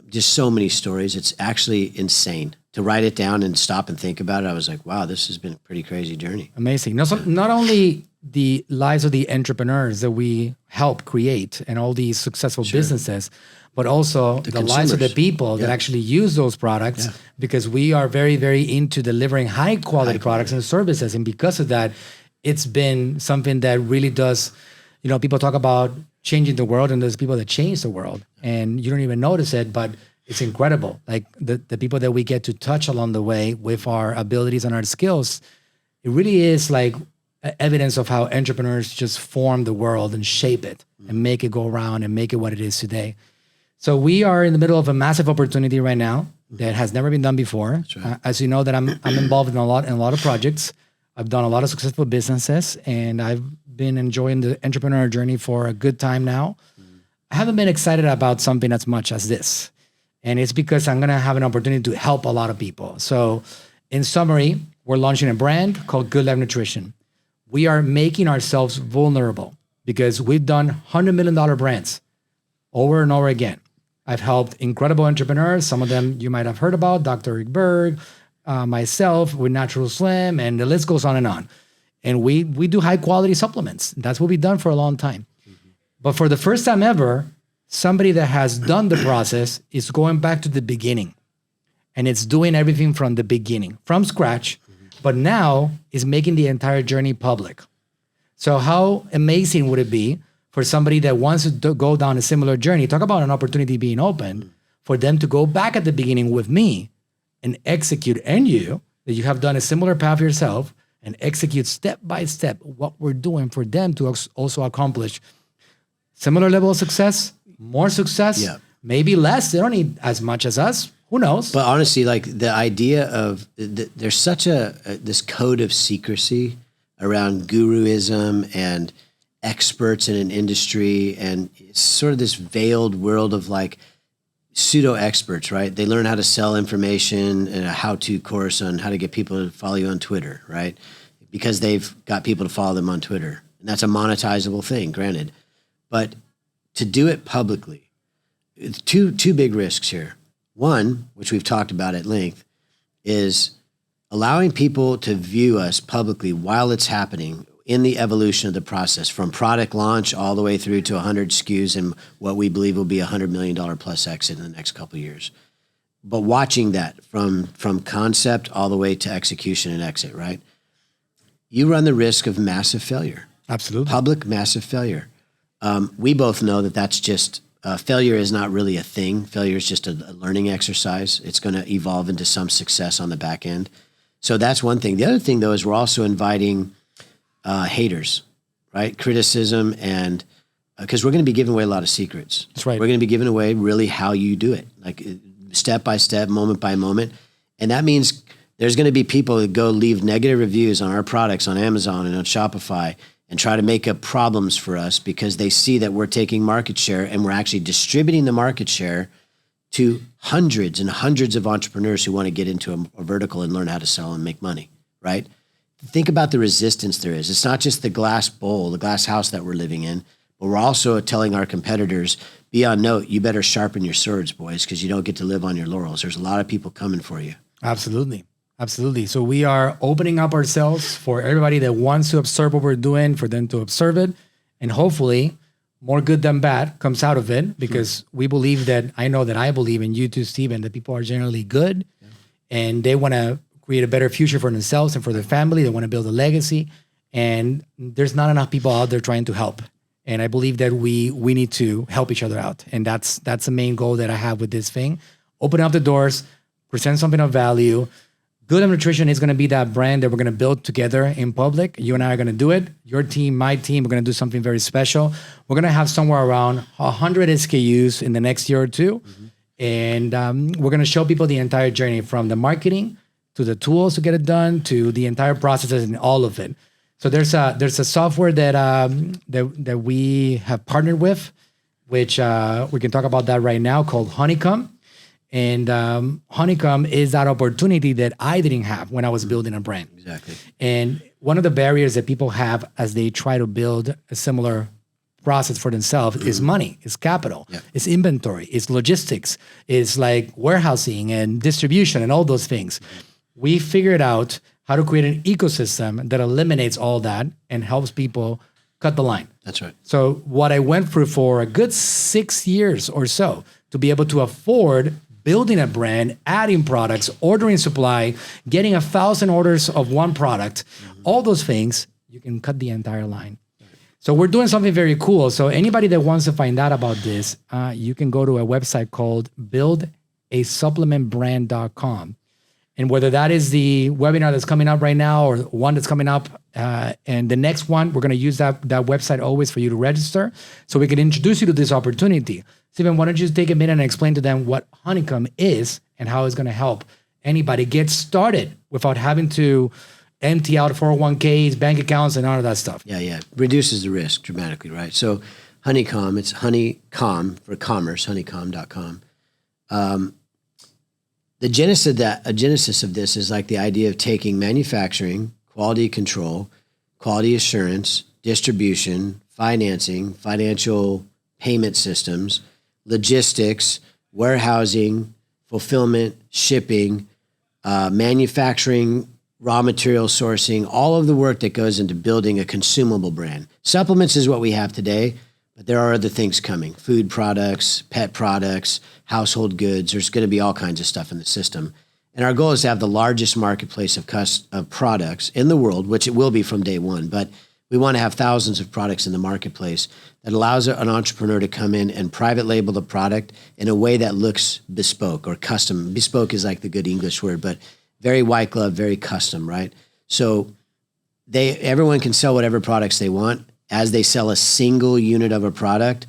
just so many stories. It's actually insane to write it down and stop and think about it. I was like, wow, this has been a pretty crazy journey. Amazing. Not only the lives of the entrepreneurs that we help create and all these successful businesses, but also the lives of the people that actually use those products, because we are very, very into delivering high quality products and services. And because of that, it's been something that really does, people talk about changing the world, and there's people that change the world and you don't even notice it, but it's incredible. Like the people that we get to touch along the way with our abilities and our skills, it really is like evidence of how entrepreneurs just form the world and shape it and make it go around and make it what it is today. So we are in the middle of a massive opportunity right now that has never been done before. That's right. As you know, that I'm involved in a lot of projects. I've done a lot of successful businesses, and I've been enjoying the entrepreneur journey for a good time now. I haven't been excited about something as much as this, and it's because I'm going to have an opportunity to help a lot of people. So, in summary, we're launching a brand called Goodlife Nutrition. We are making ourselves vulnerable because we've done $100 million brands over and over again. I've helped incredible entrepreneurs. Some of them you might have heard about, Dr. Rick Berg, myself with Natural Slim, and the list goes on and on. And we do high quality supplements. That's what we've done for a long time. But for the first time ever, somebody that has done the process is going back to the beginning. And it's doing everything from the beginning, from scratch, but now is making the entire journey public. So how amazing would it be for somebody that wants to go down a similar journey, talk about an opportunity being open, for them to go back at the beginning with me and execute, and you, that you have done a similar path yourself, and execute step by step what we're doing for them to also accomplish similar level of success, more success, maybe less. They don't need as much as us. Who knows? But honestly, the idea of there's such this code of secrecy around guruism and experts in an industry, and it's sort of this veiled world of like pseudo experts, right? They learn how to sell information and a how-to course on how to get people to follow you on Twitter, right? Because they've got people to follow them on Twitter. And that's a monetizable thing, granted. But to do it publicly, it's two big risks here. One, which we've talked about at length, is allowing people to view us publicly while it's happening in the evolution of the process, from product launch all the way through to 100 SKUs and what we believe will be a $100 million plus exit in the next couple of years. But watching that from concept all the way to execution and exit, right? You run the risk of massive failure. Absolutely. Public massive failure. We both know that that's just, failure is not really a thing. Failure is just a learning exercise. It's going to evolve into some success on the back end. So that's one thing. The other thing, though, is we're also inviting haters, right? Criticism, and because we're going to be giving away a lot of secrets. That's right. We're going to be giving away really how you do it, like step by step, moment by moment. And that means there's going to be people that go leave negative reviews on our products on Amazon and on Shopify and try to make up problems for us because they see that we're taking market share and we're actually distributing the market share to hundreds and hundreds of entrepreneurs who want to get into a vertical and learn how to sell and make money, right? Think about the resistance there is. It's not just the glass bowl, the glass house that we're living in, but we're also telling our competitors, be on note, you better sharpen your swords, boys, because you don't get to live on your laurels. There's a lot of people coming for you. Absolutely. Absolutely. So we are opening up ourselves for everybody that wants to observe what we're doing, for them to observe it. And hopefully more good than bad comes out of it, because we believe that, I know that I believe in you too, Steven, that people are generally good and they want to create a better future for themselves and for their family. They want to build a legacy, and there's not enough people out there trying to help. And I believe that we need to help each other out. And that's the main goal that I have with this thing. Open up the doors, present something of value. Goodlife Nutrition is going to be that brand that we're going to build together in public. You and I are going to do it. Your team, my team, we're going to do something very special. We're going to have somewhere around 100 SKUs in the next year or two. And we're going to show people the entire journey, from the marketing to the tools to get it done, to the entire processes and all of it. So there's a software that we have partnered with, which we can talk about that right now, called Honeycomm. And Honeycomm is that opportunity that I didn't have when I was building a brand. Exactly. And one of the barriers that people have as they try to build a similar process for themselves is money, is capital, it's inventory, it's logistics, it's like warehousing and distribution and all those things. We figured out how to create an ecosystem that eliminates all that and helps people cut the line. That's right. So what I went through for a good 6 years or so to be able to afford building a brand, adding products, ordering supply, getting 1,000 orders of one product, all those things, you can cut the entire line. So we're doing something very cool. So anybody that wants to find out about this, you can go to a website called buildasupplementbrand.com. And whether that is the webinar that's coming up right now or one that's coming up and the next one, we're going to use that website always for you to register so we can introduce you to this opportunity. Steven, why don't you take a minute and explain to them what Honeycomm is and how it's going to help anybody get started without having to empty out 401ks, bank accounts, and all of that stuff. Yeah. Reduces the risk dramatically, right? So Honeycomm, it's Honeycomm for commerce, honeycomm.com. The genesis of this is like the idea of taking manufacturing, quality control, quality assurance, distribution, financing, financial payment systems, logistics, warehousing, fulfillment, shipping, manufacturing, raw material sourcing, all of the work that goes into building a consumable brand. Supplements is what we have today, but there are other things coming. Food products, pet products, household goods. There's going to be all kinds of stuff in the system. And our goal is to have the largest marketplace of products in the world, which it will be from day one. But we want to have thousands of products in the marketplace that allows an entrepreneur to come in and private label the product in a way that looks bespoke or custom. Bespoke is like the good English word, but very white glove, very custom, right? So everyone can sell whatever products they want. As they sell a single unit of a product,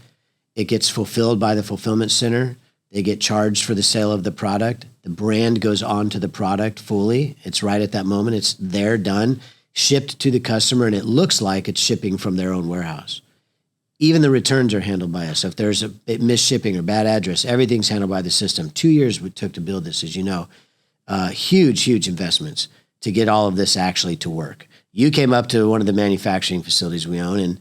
it gets fulfilled by the fulfillment center. They get charged for the sale of the product. The brand goes on to the product fully. It's right at that moment. It's there, done, shipped to the customer, and it looks like it's shipping from their own warehouse. Even the returns are handled by us. So if there's a missed shipping or bad address, everything's handled by the system. 2 years it took to build this, as you know. Huge investments to get all of this actually to work. You came up to one of the manufacturing facilities we own, and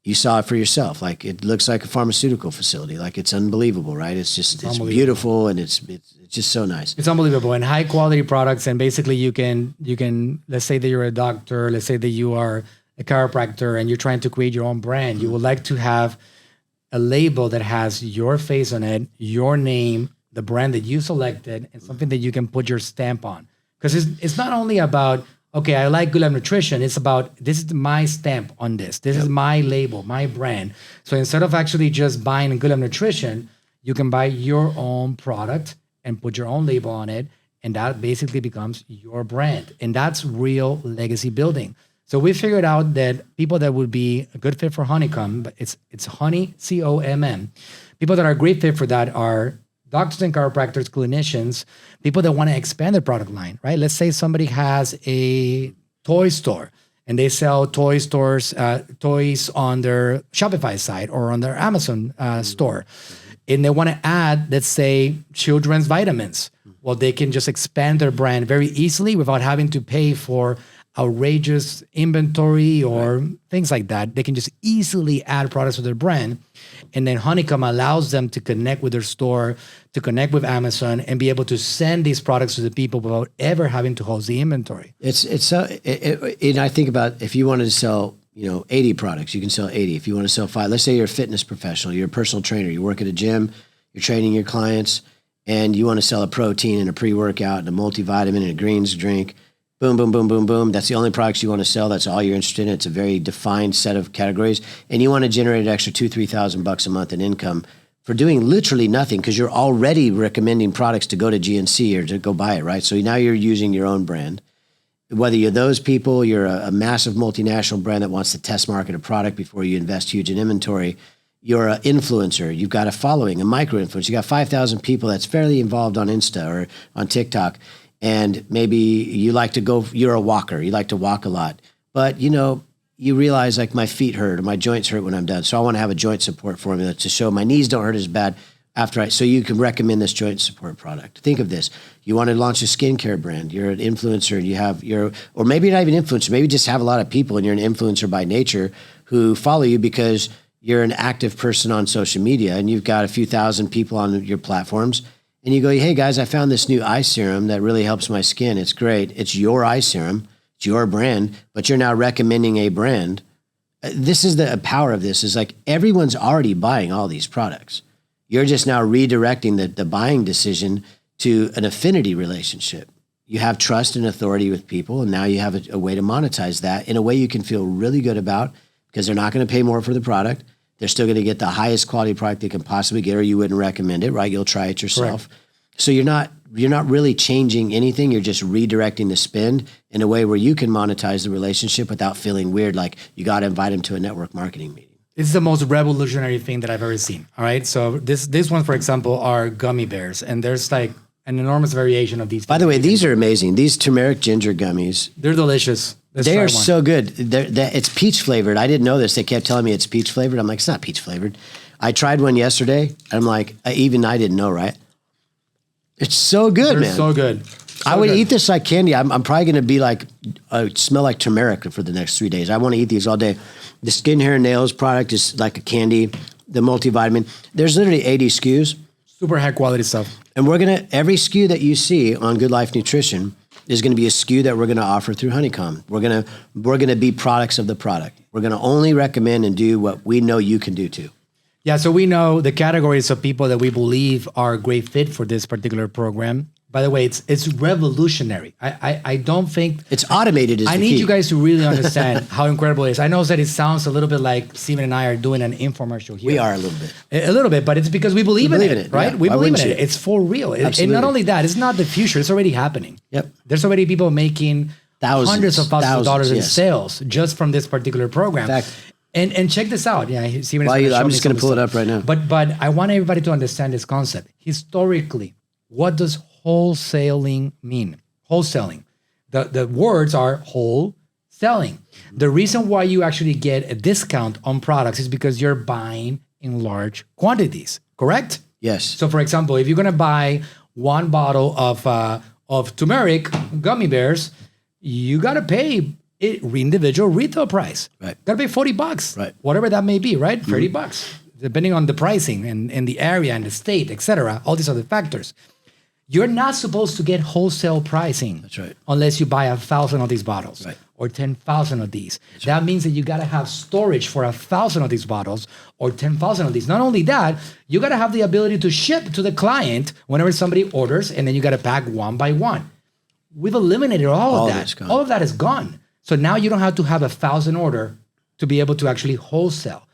you saw it for yourself. Like, it looks like a pharmaceutical facility. Like, it's unbelievable, right? It's beautiful, and it's just so nice. It's unbelievable, and high quality products. And basically, you can let's say that you're a doctor, let's say that you are a chiropractor, and you're trying to create your own brand. You would like to have a label that has your face on it, your name, the brand that you selected, and something that you can put your stamp on. Because it's not only about, okay, I like Goodlife Nutrition. It's about, this is my stamp on this. This is my label, my brand. So instead of actually just buying Goodlife Nutrition, you can buy your own product and put your own label on it. And that basically becomes your brand. And that's real legacy building. So we figured out that people that would be a good fit for Honeycomm, but it's Honey, C-O-M-M. People that are a great fit for that are doctors and chiropractors, clinicians, people that want to expand their product line, right? Let's say somebody has a toy store and they sell toys on their Shopify site or on their Amazon store. And they want to add, let's say, children's vitamins. Well, they can just expand their brand very easily without having to pay for outrageous inventory or things like that. They can just easily add products to their brand. And then Honeycomm allows them to connect with their store, to connect with Amazon, and be able to send these products to the people without ever having to host the inventory. And I think about, if you wanted to sell, 80 products, you can sell 80. If you want to sell 5, let's say you're a fitness professional, you're a personal trainer, you work at a gym, you're training your clients, and you want to sell a protein and a pre-workout and a multivitamin and a greens drink. Boom, boom, boom, boom, boom. That's the only products you want to sell. That's all you're interested in. It's a very defined set of categories. And you want to generate an extra $2,000-$3,000 a month in income for doing literally nothing, because you're already recommending products to go to GNC or to go buy it, right? So now you're using your own brand. Whether you're those people, you're a massive multinational brand that wants to test market a product before you invest huge in inventory. You're an influencer. You've got a following, a micro-influencer. You got 5,000 people that's fairly involved on Insta or on TikTok. And maybe you like to go, you're a walker, you like to walk a lot, but you realize, like, my feet hurt or my joints hurt when I'm done. So I want to have a joint support formula to show my knees don't hurt as bad so you can recommend this joint support product. Think of this. You want to launch a skincare brand. You're an influencer and or maybe you're not even an influencer, maybe just have a lot of people and you're an influencer by nature who follow you because you're an active person on social media and you've got a few thousand people on your platforms. And you go, hey guys, I found this new eye serum that really helps my skin. It's great. It's your eye serum. It's your brand, but you're now recommending a brand. This is the power of this, is like everyone's already buying all these products. You're just now redirecting the buying decision to an affinity relationship. You have trust and authority with people, and now you have a way to monetize that in a way you can feel really good about, because they're not going to pay more for the product. They're still going to get the highest quality product they can possibly get, or you wouldn't recommend it, right? You'll try it yourself. Correct. So you're not really changing anything. You're just redirecting the spend in a way where you can monetize the relationship without feeling weird, like you got to invite them to a network marketing meeting. It's the most revolutionary thing that I've ever seen. All right. So this one, for example, are gummy bears, and there's like an enormous variation of these. By the way, these are amazing. These turmeric ginger gummies. They're delicious. They are so good. It's peach flavored. I didn't know this. They kept telling me it's peach flavored. I'm like, it's not peach flavored. I tried one yesterday. And I'm like, even I didn't know, right? It's so good, man. They're so good. I would eat this like candy. I'm probably going to be like, smell like turmeric for the next 3 days. I want to eat these all day. The skin, hair, and nails product is like a candy. The multivitamin. There's literally 80 SKUs. Super high quality stuff. And every SKU that you see on Goodlife Nutrition is going to be a SKU that we're going to offer through Honeycomm. We're going to be products of the product. We're going to only recommend and do what we know you can do too. Yeah, so we know the categories of people that we believe are a great fit for this particular program. By the way, it's revolutionary. I don't think it's automated. I need you guys to really understand how incredible it is. I know that it sounds a little bit like Steven and I are doing an infomercial here. We are a little bit, but it's because we believe in it, right? Yeah. We believe in it. It's for real. And not only that, it's not the future. It's already happening. Yep. There's already people making hundreds of thousands of dollars in sales just from this particular program. In fact, and check this out. Yeah, Steven. I'm just going to pull it up right now. But I want everybody to understand this concept. Historically, what does wholesaling mean? Wholesaling. The words are whole, selling. The reason why you actually get a discount on products is because you're buying in large quantities, correct? Yes. So for example, if you're gonna buy one bottle of turmeric gummy bears, you gotta pay it individual retail price. Right. Gotta pay $40. Right. Whatever that may be, right? $30, depending on the pricing and the area and the state, etc. All these other factors. You're not supposed to get wholesale pricing. That's right. Unless you buy 1,000 of these bottles. Right. Or 10,000 of these. That means that you gotta have storage for 1,000 of these bottles or 10,000 of these. Not only that, you gotta have the ability to ship to the client whenever somebody orders, and then you gotta pack one by one. We've eliminated all of that. All of that is gone. So now you don't have to have 1,000 order to be able to actually wholesale.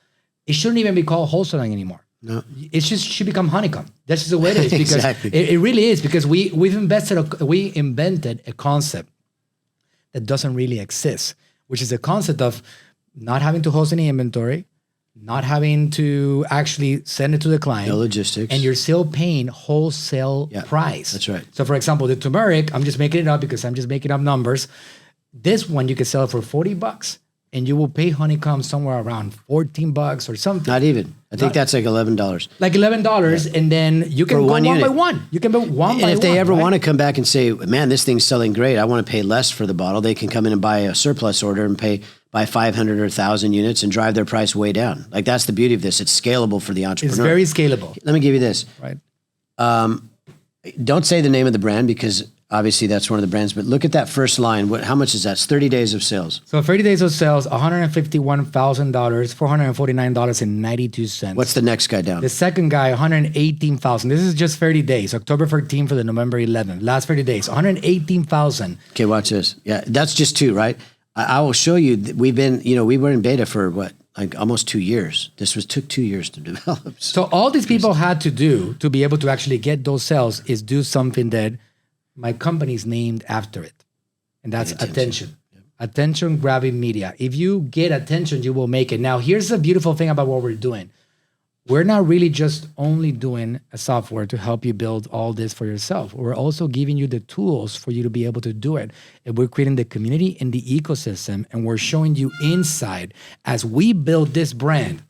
It shouldn't even be called wholesaling anymore. No. It just should become Honeycomm. That's just the way it is. Because Exactly. it really is, because we invented a concept that doesn't really exist, which is the concept of not having to host any inventory, not having to actually send it to the client. No logistics. And you're still paying wholesale price. That's right. So for example, the turmeric, I'm just making it up because I'm just making up numbers. This one, you can sell it for $40 and you will pay Honeycomm somewhere around $14 or something. Not even. I think that's like $11. Like $11, and then you can go one by one. You can go one by one. And if they ever want to come back and say, man, this thing's selling great, I want to pay less for the bottle, they can come in and buy a surplus order and buy 500 or 1,000 units and drive their price way down. Like, that's the beauty of this. It's scalable for the entrepreneur. It's very scalable. Let me give you this. Right. Don't say the name of the brand because obviously that's one of the brands, but look at that first line. How much is that? It's 30 days of sales. So 30 days of sales, $151,000, $449.92. What's the next guy down? The second guy, $118,000. This is just 30 days, October 13th for the November 11th. Last 30 days, $118,000. Okay, watch this. Yeah, that's just two, right? I will show you. We were in beta for what? Like almost 2 years. Took 2 years to develop. So all these people had to do to be able to actually get those sales is do something that my company's named after it. And that's attention. Yep. Attention grabbing media. If you get attention, you will make it. Now, here's the beautiful thing about what we're doing. We're not really just only doing a software to help you build all this for yourself. We're also giving you the tools for you to be able to do it. And we're creating the community and the ecosystem, and we're showing you inside as we build this brand.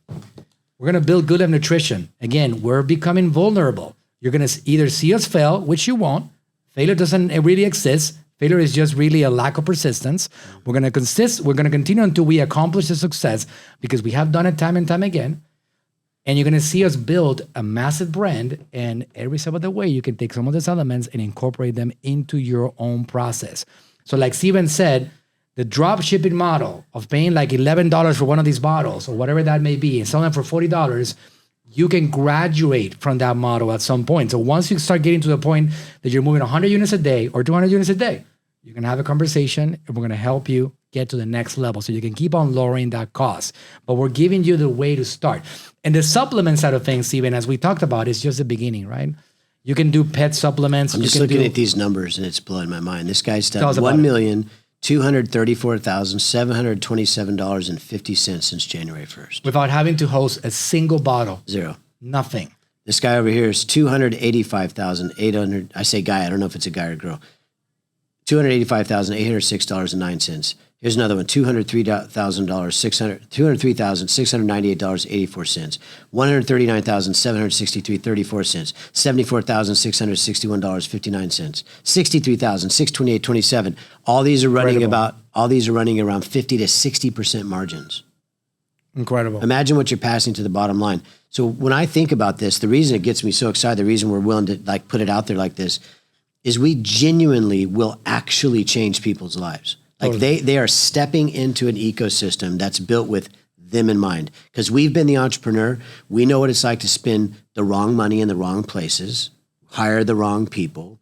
We're going to build Goodlife Nutrition. Again, we're becoming vulnerable. You're going to either see us fail, which you won't. Failure doesn't really exist. Failure is just really a lack of persistence. We're going to continue until we accomplish the success, because we have done it time and time again. And you're going to see us build a massive brand, and every step of the way, you can take some of these elements and incorporate them into your own process. So like Steven said, the drop shipping model of paying like $11 for one of these bottles or whatever that may be and selling them for $40, you can graduate from that model at some point. So once you start getting to the point that you're moving 100 units a day or 200 units a day, you can have a conversation, and we're going to help you get to the next level so you can keep on lowering that cost. But we're giving you the way to start. And the supplement side of things, Steven, as we talked about, is just the beginning, right? You can do pet supplements. I'm just looking at these numbers, and it's blowing my mind. This guy's done $1,234,727.50 since January 1st. Without having to host a single bottle. Zero. Nothing. This guy over here is $285,800. I say guy, I don't know if it's a guy or a girl. $285,806.09. Here's another one, $203,698.84. $139,763.34. $74,661.59. $63,628.27. All these are running around 50 to 60% margins. Incredible. Imagine what you're passing to the bottom line. So when I think about this, the reason it gets me so excited, the reason we're willing to like put it out there like this, is we genuinely will actually change people's lives. Like they are stepping into an ecosystem that's built with them in mind. Because we've been the entrepreneur. We know what it's like to spend the wrong money in the wrong places, hire the wrong people,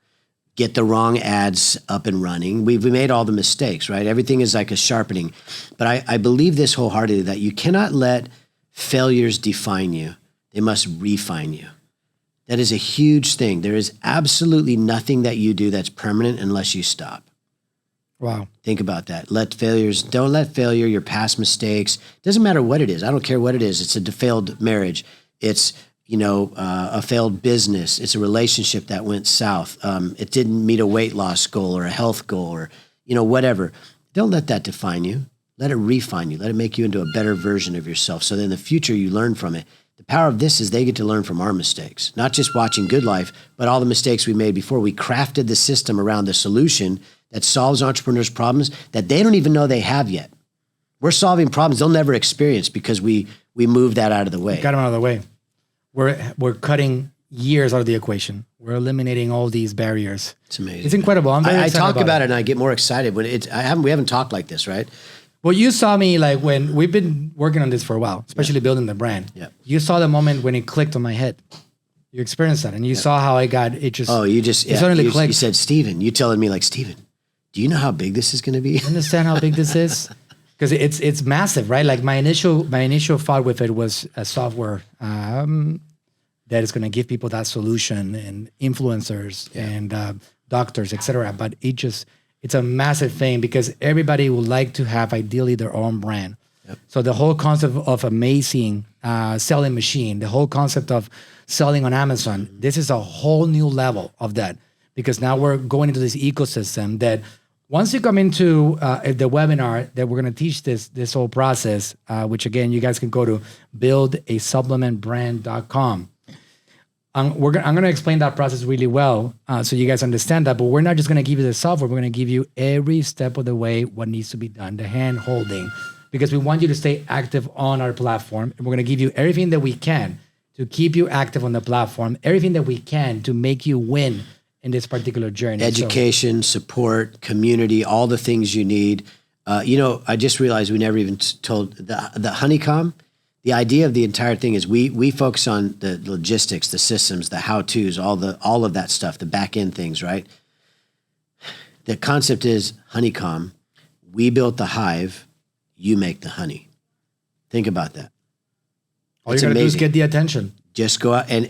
get the wrong ads up and running. We made all the mistakes, right? Everything is like a sharpening. But I believe this wholeheartedly, that you cannot let failures define you. They must refine you. That is a huge thing. There is absolutely nothing that you do that's permanent unless you stop. Wow. Think about that. Don't let failure, your past mistakes, doesn't matter what it is. I don't care what it is. It's a failed marriage. It's, a failed business. It's a relationship that went south. It didn't meet a weight loss goal or a health goal or, whatever. Don't let that define you. Let it refine you. Let it make you into a better version of yourself. So then in the future, you learn from it. The power of this is they get to learn from our mistakes, not just watching Goodlife, but all the mistakes we made before. We crafted the system around the solution that solves entrepreneurs' problems that they don't even know they have yet. We're solving problems they'll never experience because we moved that out of the way. Got them out of the way. We're cutting years out of the equation. We're eliminating all these barriers. It's amazing. It's incredible. I'm very I excited talk about it and I get more excited when we haven't talked like this, right? Well, you saw me like when we've been working on this for a while, especially building the brand. Yeah. You saw the moment when it clicked on my head. You experienced that, and you saw how it just. Oh, you just it suddenly clicked. You said, Steven, you telling me like, Steven, do you know how big this is going to be? Understand how big this is? Because it's massive, right? Like my initial thought with it was a software that is going to give people that solution and influencers and doctors, etc. But it's a massive thing because everybody would like to have ideally their own brand. Yep. So the whole concept of amazing selling machine, the whole concept of selling on Amazon, this is a whole new level of that because now we're going into this ecosystem that once you come into the webinar that we're going to teach this whole process, which again, you guys can go to buildasupplementbrand.com. I'm going to explain that process really well so you guys understand that, but we're not just going to give you the software. We're going to give you every step of the way what needs to be done, the hand holding, because we want you to stay active on our platform. And we're going to give you everything that we can to keep you active on the platform, everything that we can to make you win in this particular journey. Education, support, community, all the things you need. I just realized we never even told the Honeycomm. The idea of the entire thing is we focus on the logistics, the systems, the how-tos, all of that stuff, the back-end things, right? The concept is Honeycomm. We built the hive, you make the honey. Think about that. All you gotta do is get the attention. Just go out and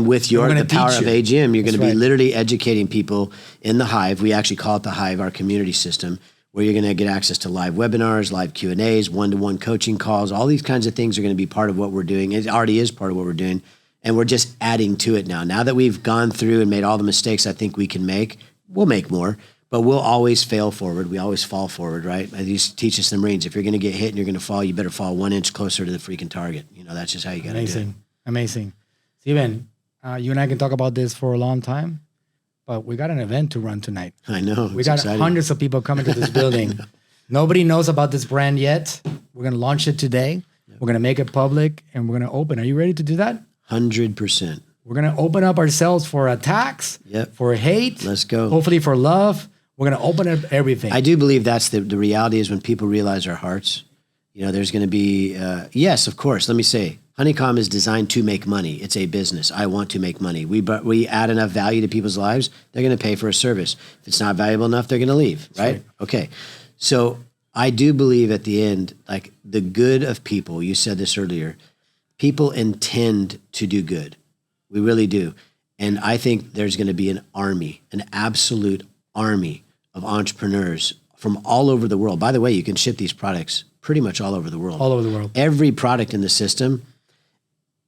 with the power of AGM, you're going to be literally educating people in the hive. We actually call it the hive, our community system, where you're going to get access to live webinars, live Q&As, one-to-one coaching calls. All these kinds of things are going to be part of what we're doing. It already is part of what we're doing. And we're just adding to it now. Now that we've gone through and made all the mistakes I think we can make, we'll make more, but we'll always fail forward. We always fall forward, right? I used to teach us in the Marines, if you're going to get hit and you're going to fall, you better fall 1 inch closer to the freaking target. That's just how you got to do it. Amazing. Steven, you and I can talk about this for a long time. But we got an event to run tonight. I know. We got exciting. Hundreds of people coming to this building. Nobody knows about this brand yet. We're going to launch it today. Yep. We're going to make it public and we're going to open. Are you ready to do that? 100%. We're going to open up ourselves for attacks, for hate. Let's go. Hopefully for love. We're going to open up everything. I do believe that's the reality is when people realize our hearts, there's going to be, yes, of course. Let me say, Honeycomm is designed to make money. It's a business. I want to make money. We add enough value to people's lives, they're going to pay for a service. If it's not valuable enough, they're going to leave, right? Okay. So I do believe at the end, like the good of people, you said this earlier, people intend to do good. We really do. And I think there's going to be an absolute army of entrepreneurs from all over the world. By the way, you can ship these products pretty much all over the world. All over the world. Every product in the system,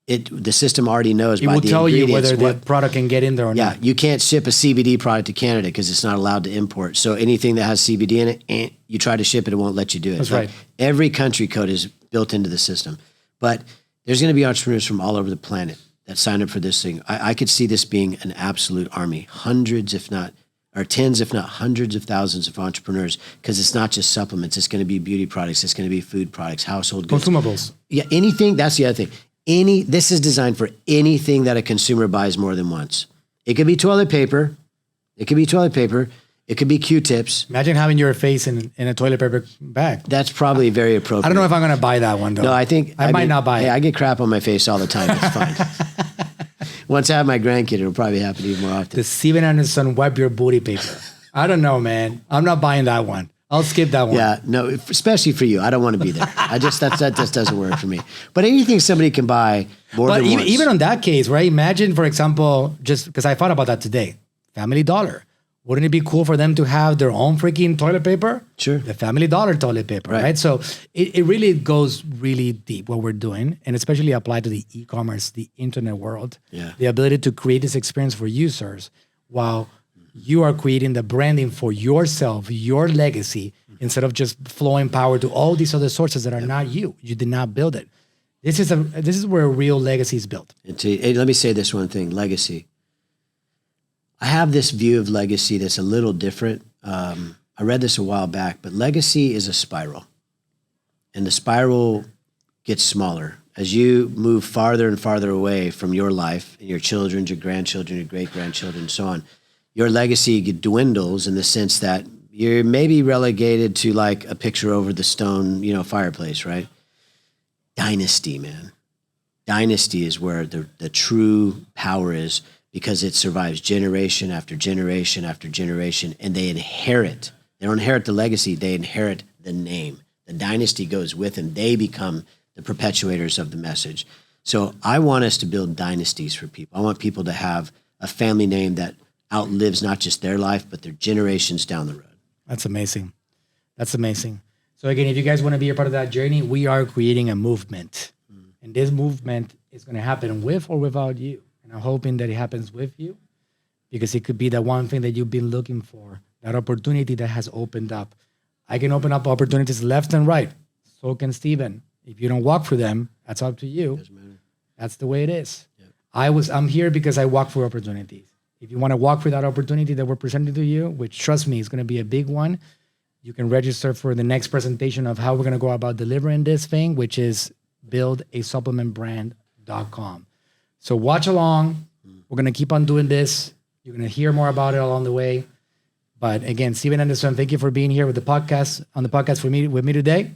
the system already knows by the ingredients. It will tell you whether the product can get in there or not. Yeah, you can't ship a CBD product to Canada because it's not allowed to import. So anything that has CBD in it, and you try to ship it, it won't let you do it. That's right. Every country code is built into the system. But there's going to be entrepreneurs from all over the planet that sign up for this thing. I could see this being an absolute army, hundreds, if not, or tens, if not hundreds of thousands of entrepreneurs, because it's not just supplements. It's going to be beauty products. It's going to be food products, household goods. Consumables. Yeah, anything. That's the other thing. This is designed for anything that a consumer buys more than once. It could be toilet paper. It could be Q-tips. Imagine having your face in a toilet paper bag. That's probably very appropriate. I don't know if I'm going to buy that one, though. No, I might not buy it. I get crap on my face all the time. It's fine. Once I have my grandkid, it'll probably happen even more often. The Steven Anderson wipe your booty paper. I don't know, man. I'm not buying that one. I'll skip that one. Yeah, no, especially for you. I don't want to be there. That just doesn't work for me. But anything somebody can buy more than once. Even on that case, right? Imagine, for example, just because I thought about that today, Family Dollar. Wouldn't it be cool for them to have their own freaking toilet paper? Sure. The Family Dollar toilet paper, right? So it really goes really deep what we're doing, and especially applied to the e-commerce, the internet world. Yeah. The ability to create this experience for users while you are creating the branding for yourself, your legacy, instead of just flowing power to all these other sources that are not you. You did not build it. This is where a real legacy is built. Hey, let me say this one thing, legacy. I have this view of legacy that's a little different. I read this a while back, but legacy is a spiral. And the spiral gets smaller. As you move farther and farther away from your life, and your children, your grandchildren, your great-grandchildren, and so on, your legacy dwindles in the sense that you're maybe relegated to like a picture over the stone, fireplace, right? Dynasty, man. Dynasty is where the true power is, because it survives generation after generation after generation, and they inherit. They don't inherit the legacy, they inherit the name. The dynasty goes with them. They become the perpetuators of the message. So I want us to build dynasties for people. I want people to have a family name that outlives not just their life, but their generations down the road. That's amazing. That's amazing. So again, if you guys want to be a part of that journey, we are creating a movement. And this movement is going to happen with or without you. And I'm hoping that it happens with you, because it could be the one thing that you've been looking for, that opportunity that has opened up. I can open up opportunities left and right. So can Steven. If you don't walk for them, that's up to you. That's the way it is. Yep. I'm here because I walk for opportunities. If you want to walk for that opportunity that we're presenting to you, which trust me, is going to be a big one, you can register for the next presentation of how we're going to go about delivering this thing, which is buildasupplementbrand.com. So watch along. We're going to keep on doing this. You're going to hear more about it along the way. But again, Steven Anderson, thank you for being here with the podcast, with me today.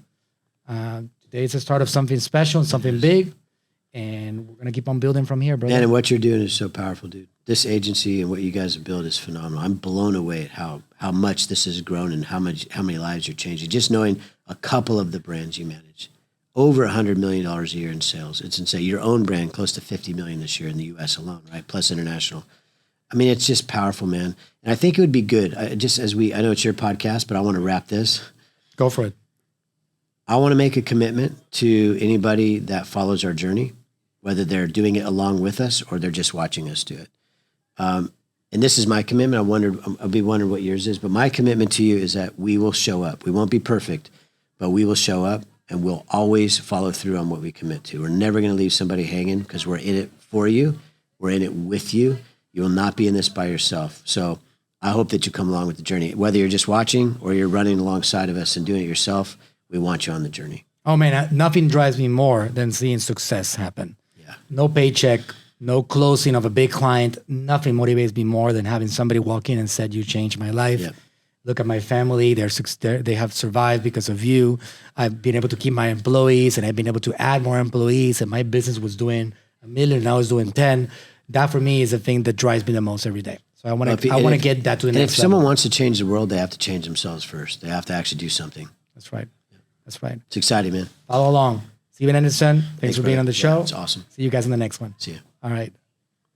Today is the start of something special and something big. And we're going to keep on building from here, brother. Man, and what you're doing is so powerful, dude. This agency and what you guys have built is phenomenal. I'm blown away at how much this has grown and how many lives you're changing. Just knowing a couple of the brands you manage. Over $100 million a year in sales. It's insane. Your own brand, close to $50 million this year in the U.S. alone, right? Plus international. I mean, it's just powerful, man. And I think it would be good. I know it's your podcast, but I want to wrap this. Go for it. I want to make a commitment to anybody that follows our journey, whether they're doing it along with us or they're just watching us do it. And this is my commitment. I'll be wondering what yours is, but my commitment to you is that we will show up. We won't be perfect, but we will show up, and we'll always follow through on what we commit to. We're never going to leave somebody hanging, because we're in it for you. We're in it with you. You will not be in this by yourself. So I hope that you come along with the journey. Whether you're just watching or you're running alongside of us and doing it yourself, we want you on the journey. Oh, man, nothing drives me more than seeing success happen. Yeah. No paycheck, no closing of a big client. Nothing motivates me more than having somebody walk in and said, "You changed my life." Yep. Look at my family. They have survived because of you. I've been able to keep my employees, and I've been able to add more employees, and my business was doing $1 million, now it's doing 10. That for me is the thing that drives me the most every day. So I want to get that to the next level. If someone wants to change the world, they have to change themselves first. They have to actually do something. That's right. Yeah. That's right. It's exciting, man. Follow along. Steven Anderson, thanks for being on the show. Yeah, it's awesome. See you guys in the next one. See you. All right.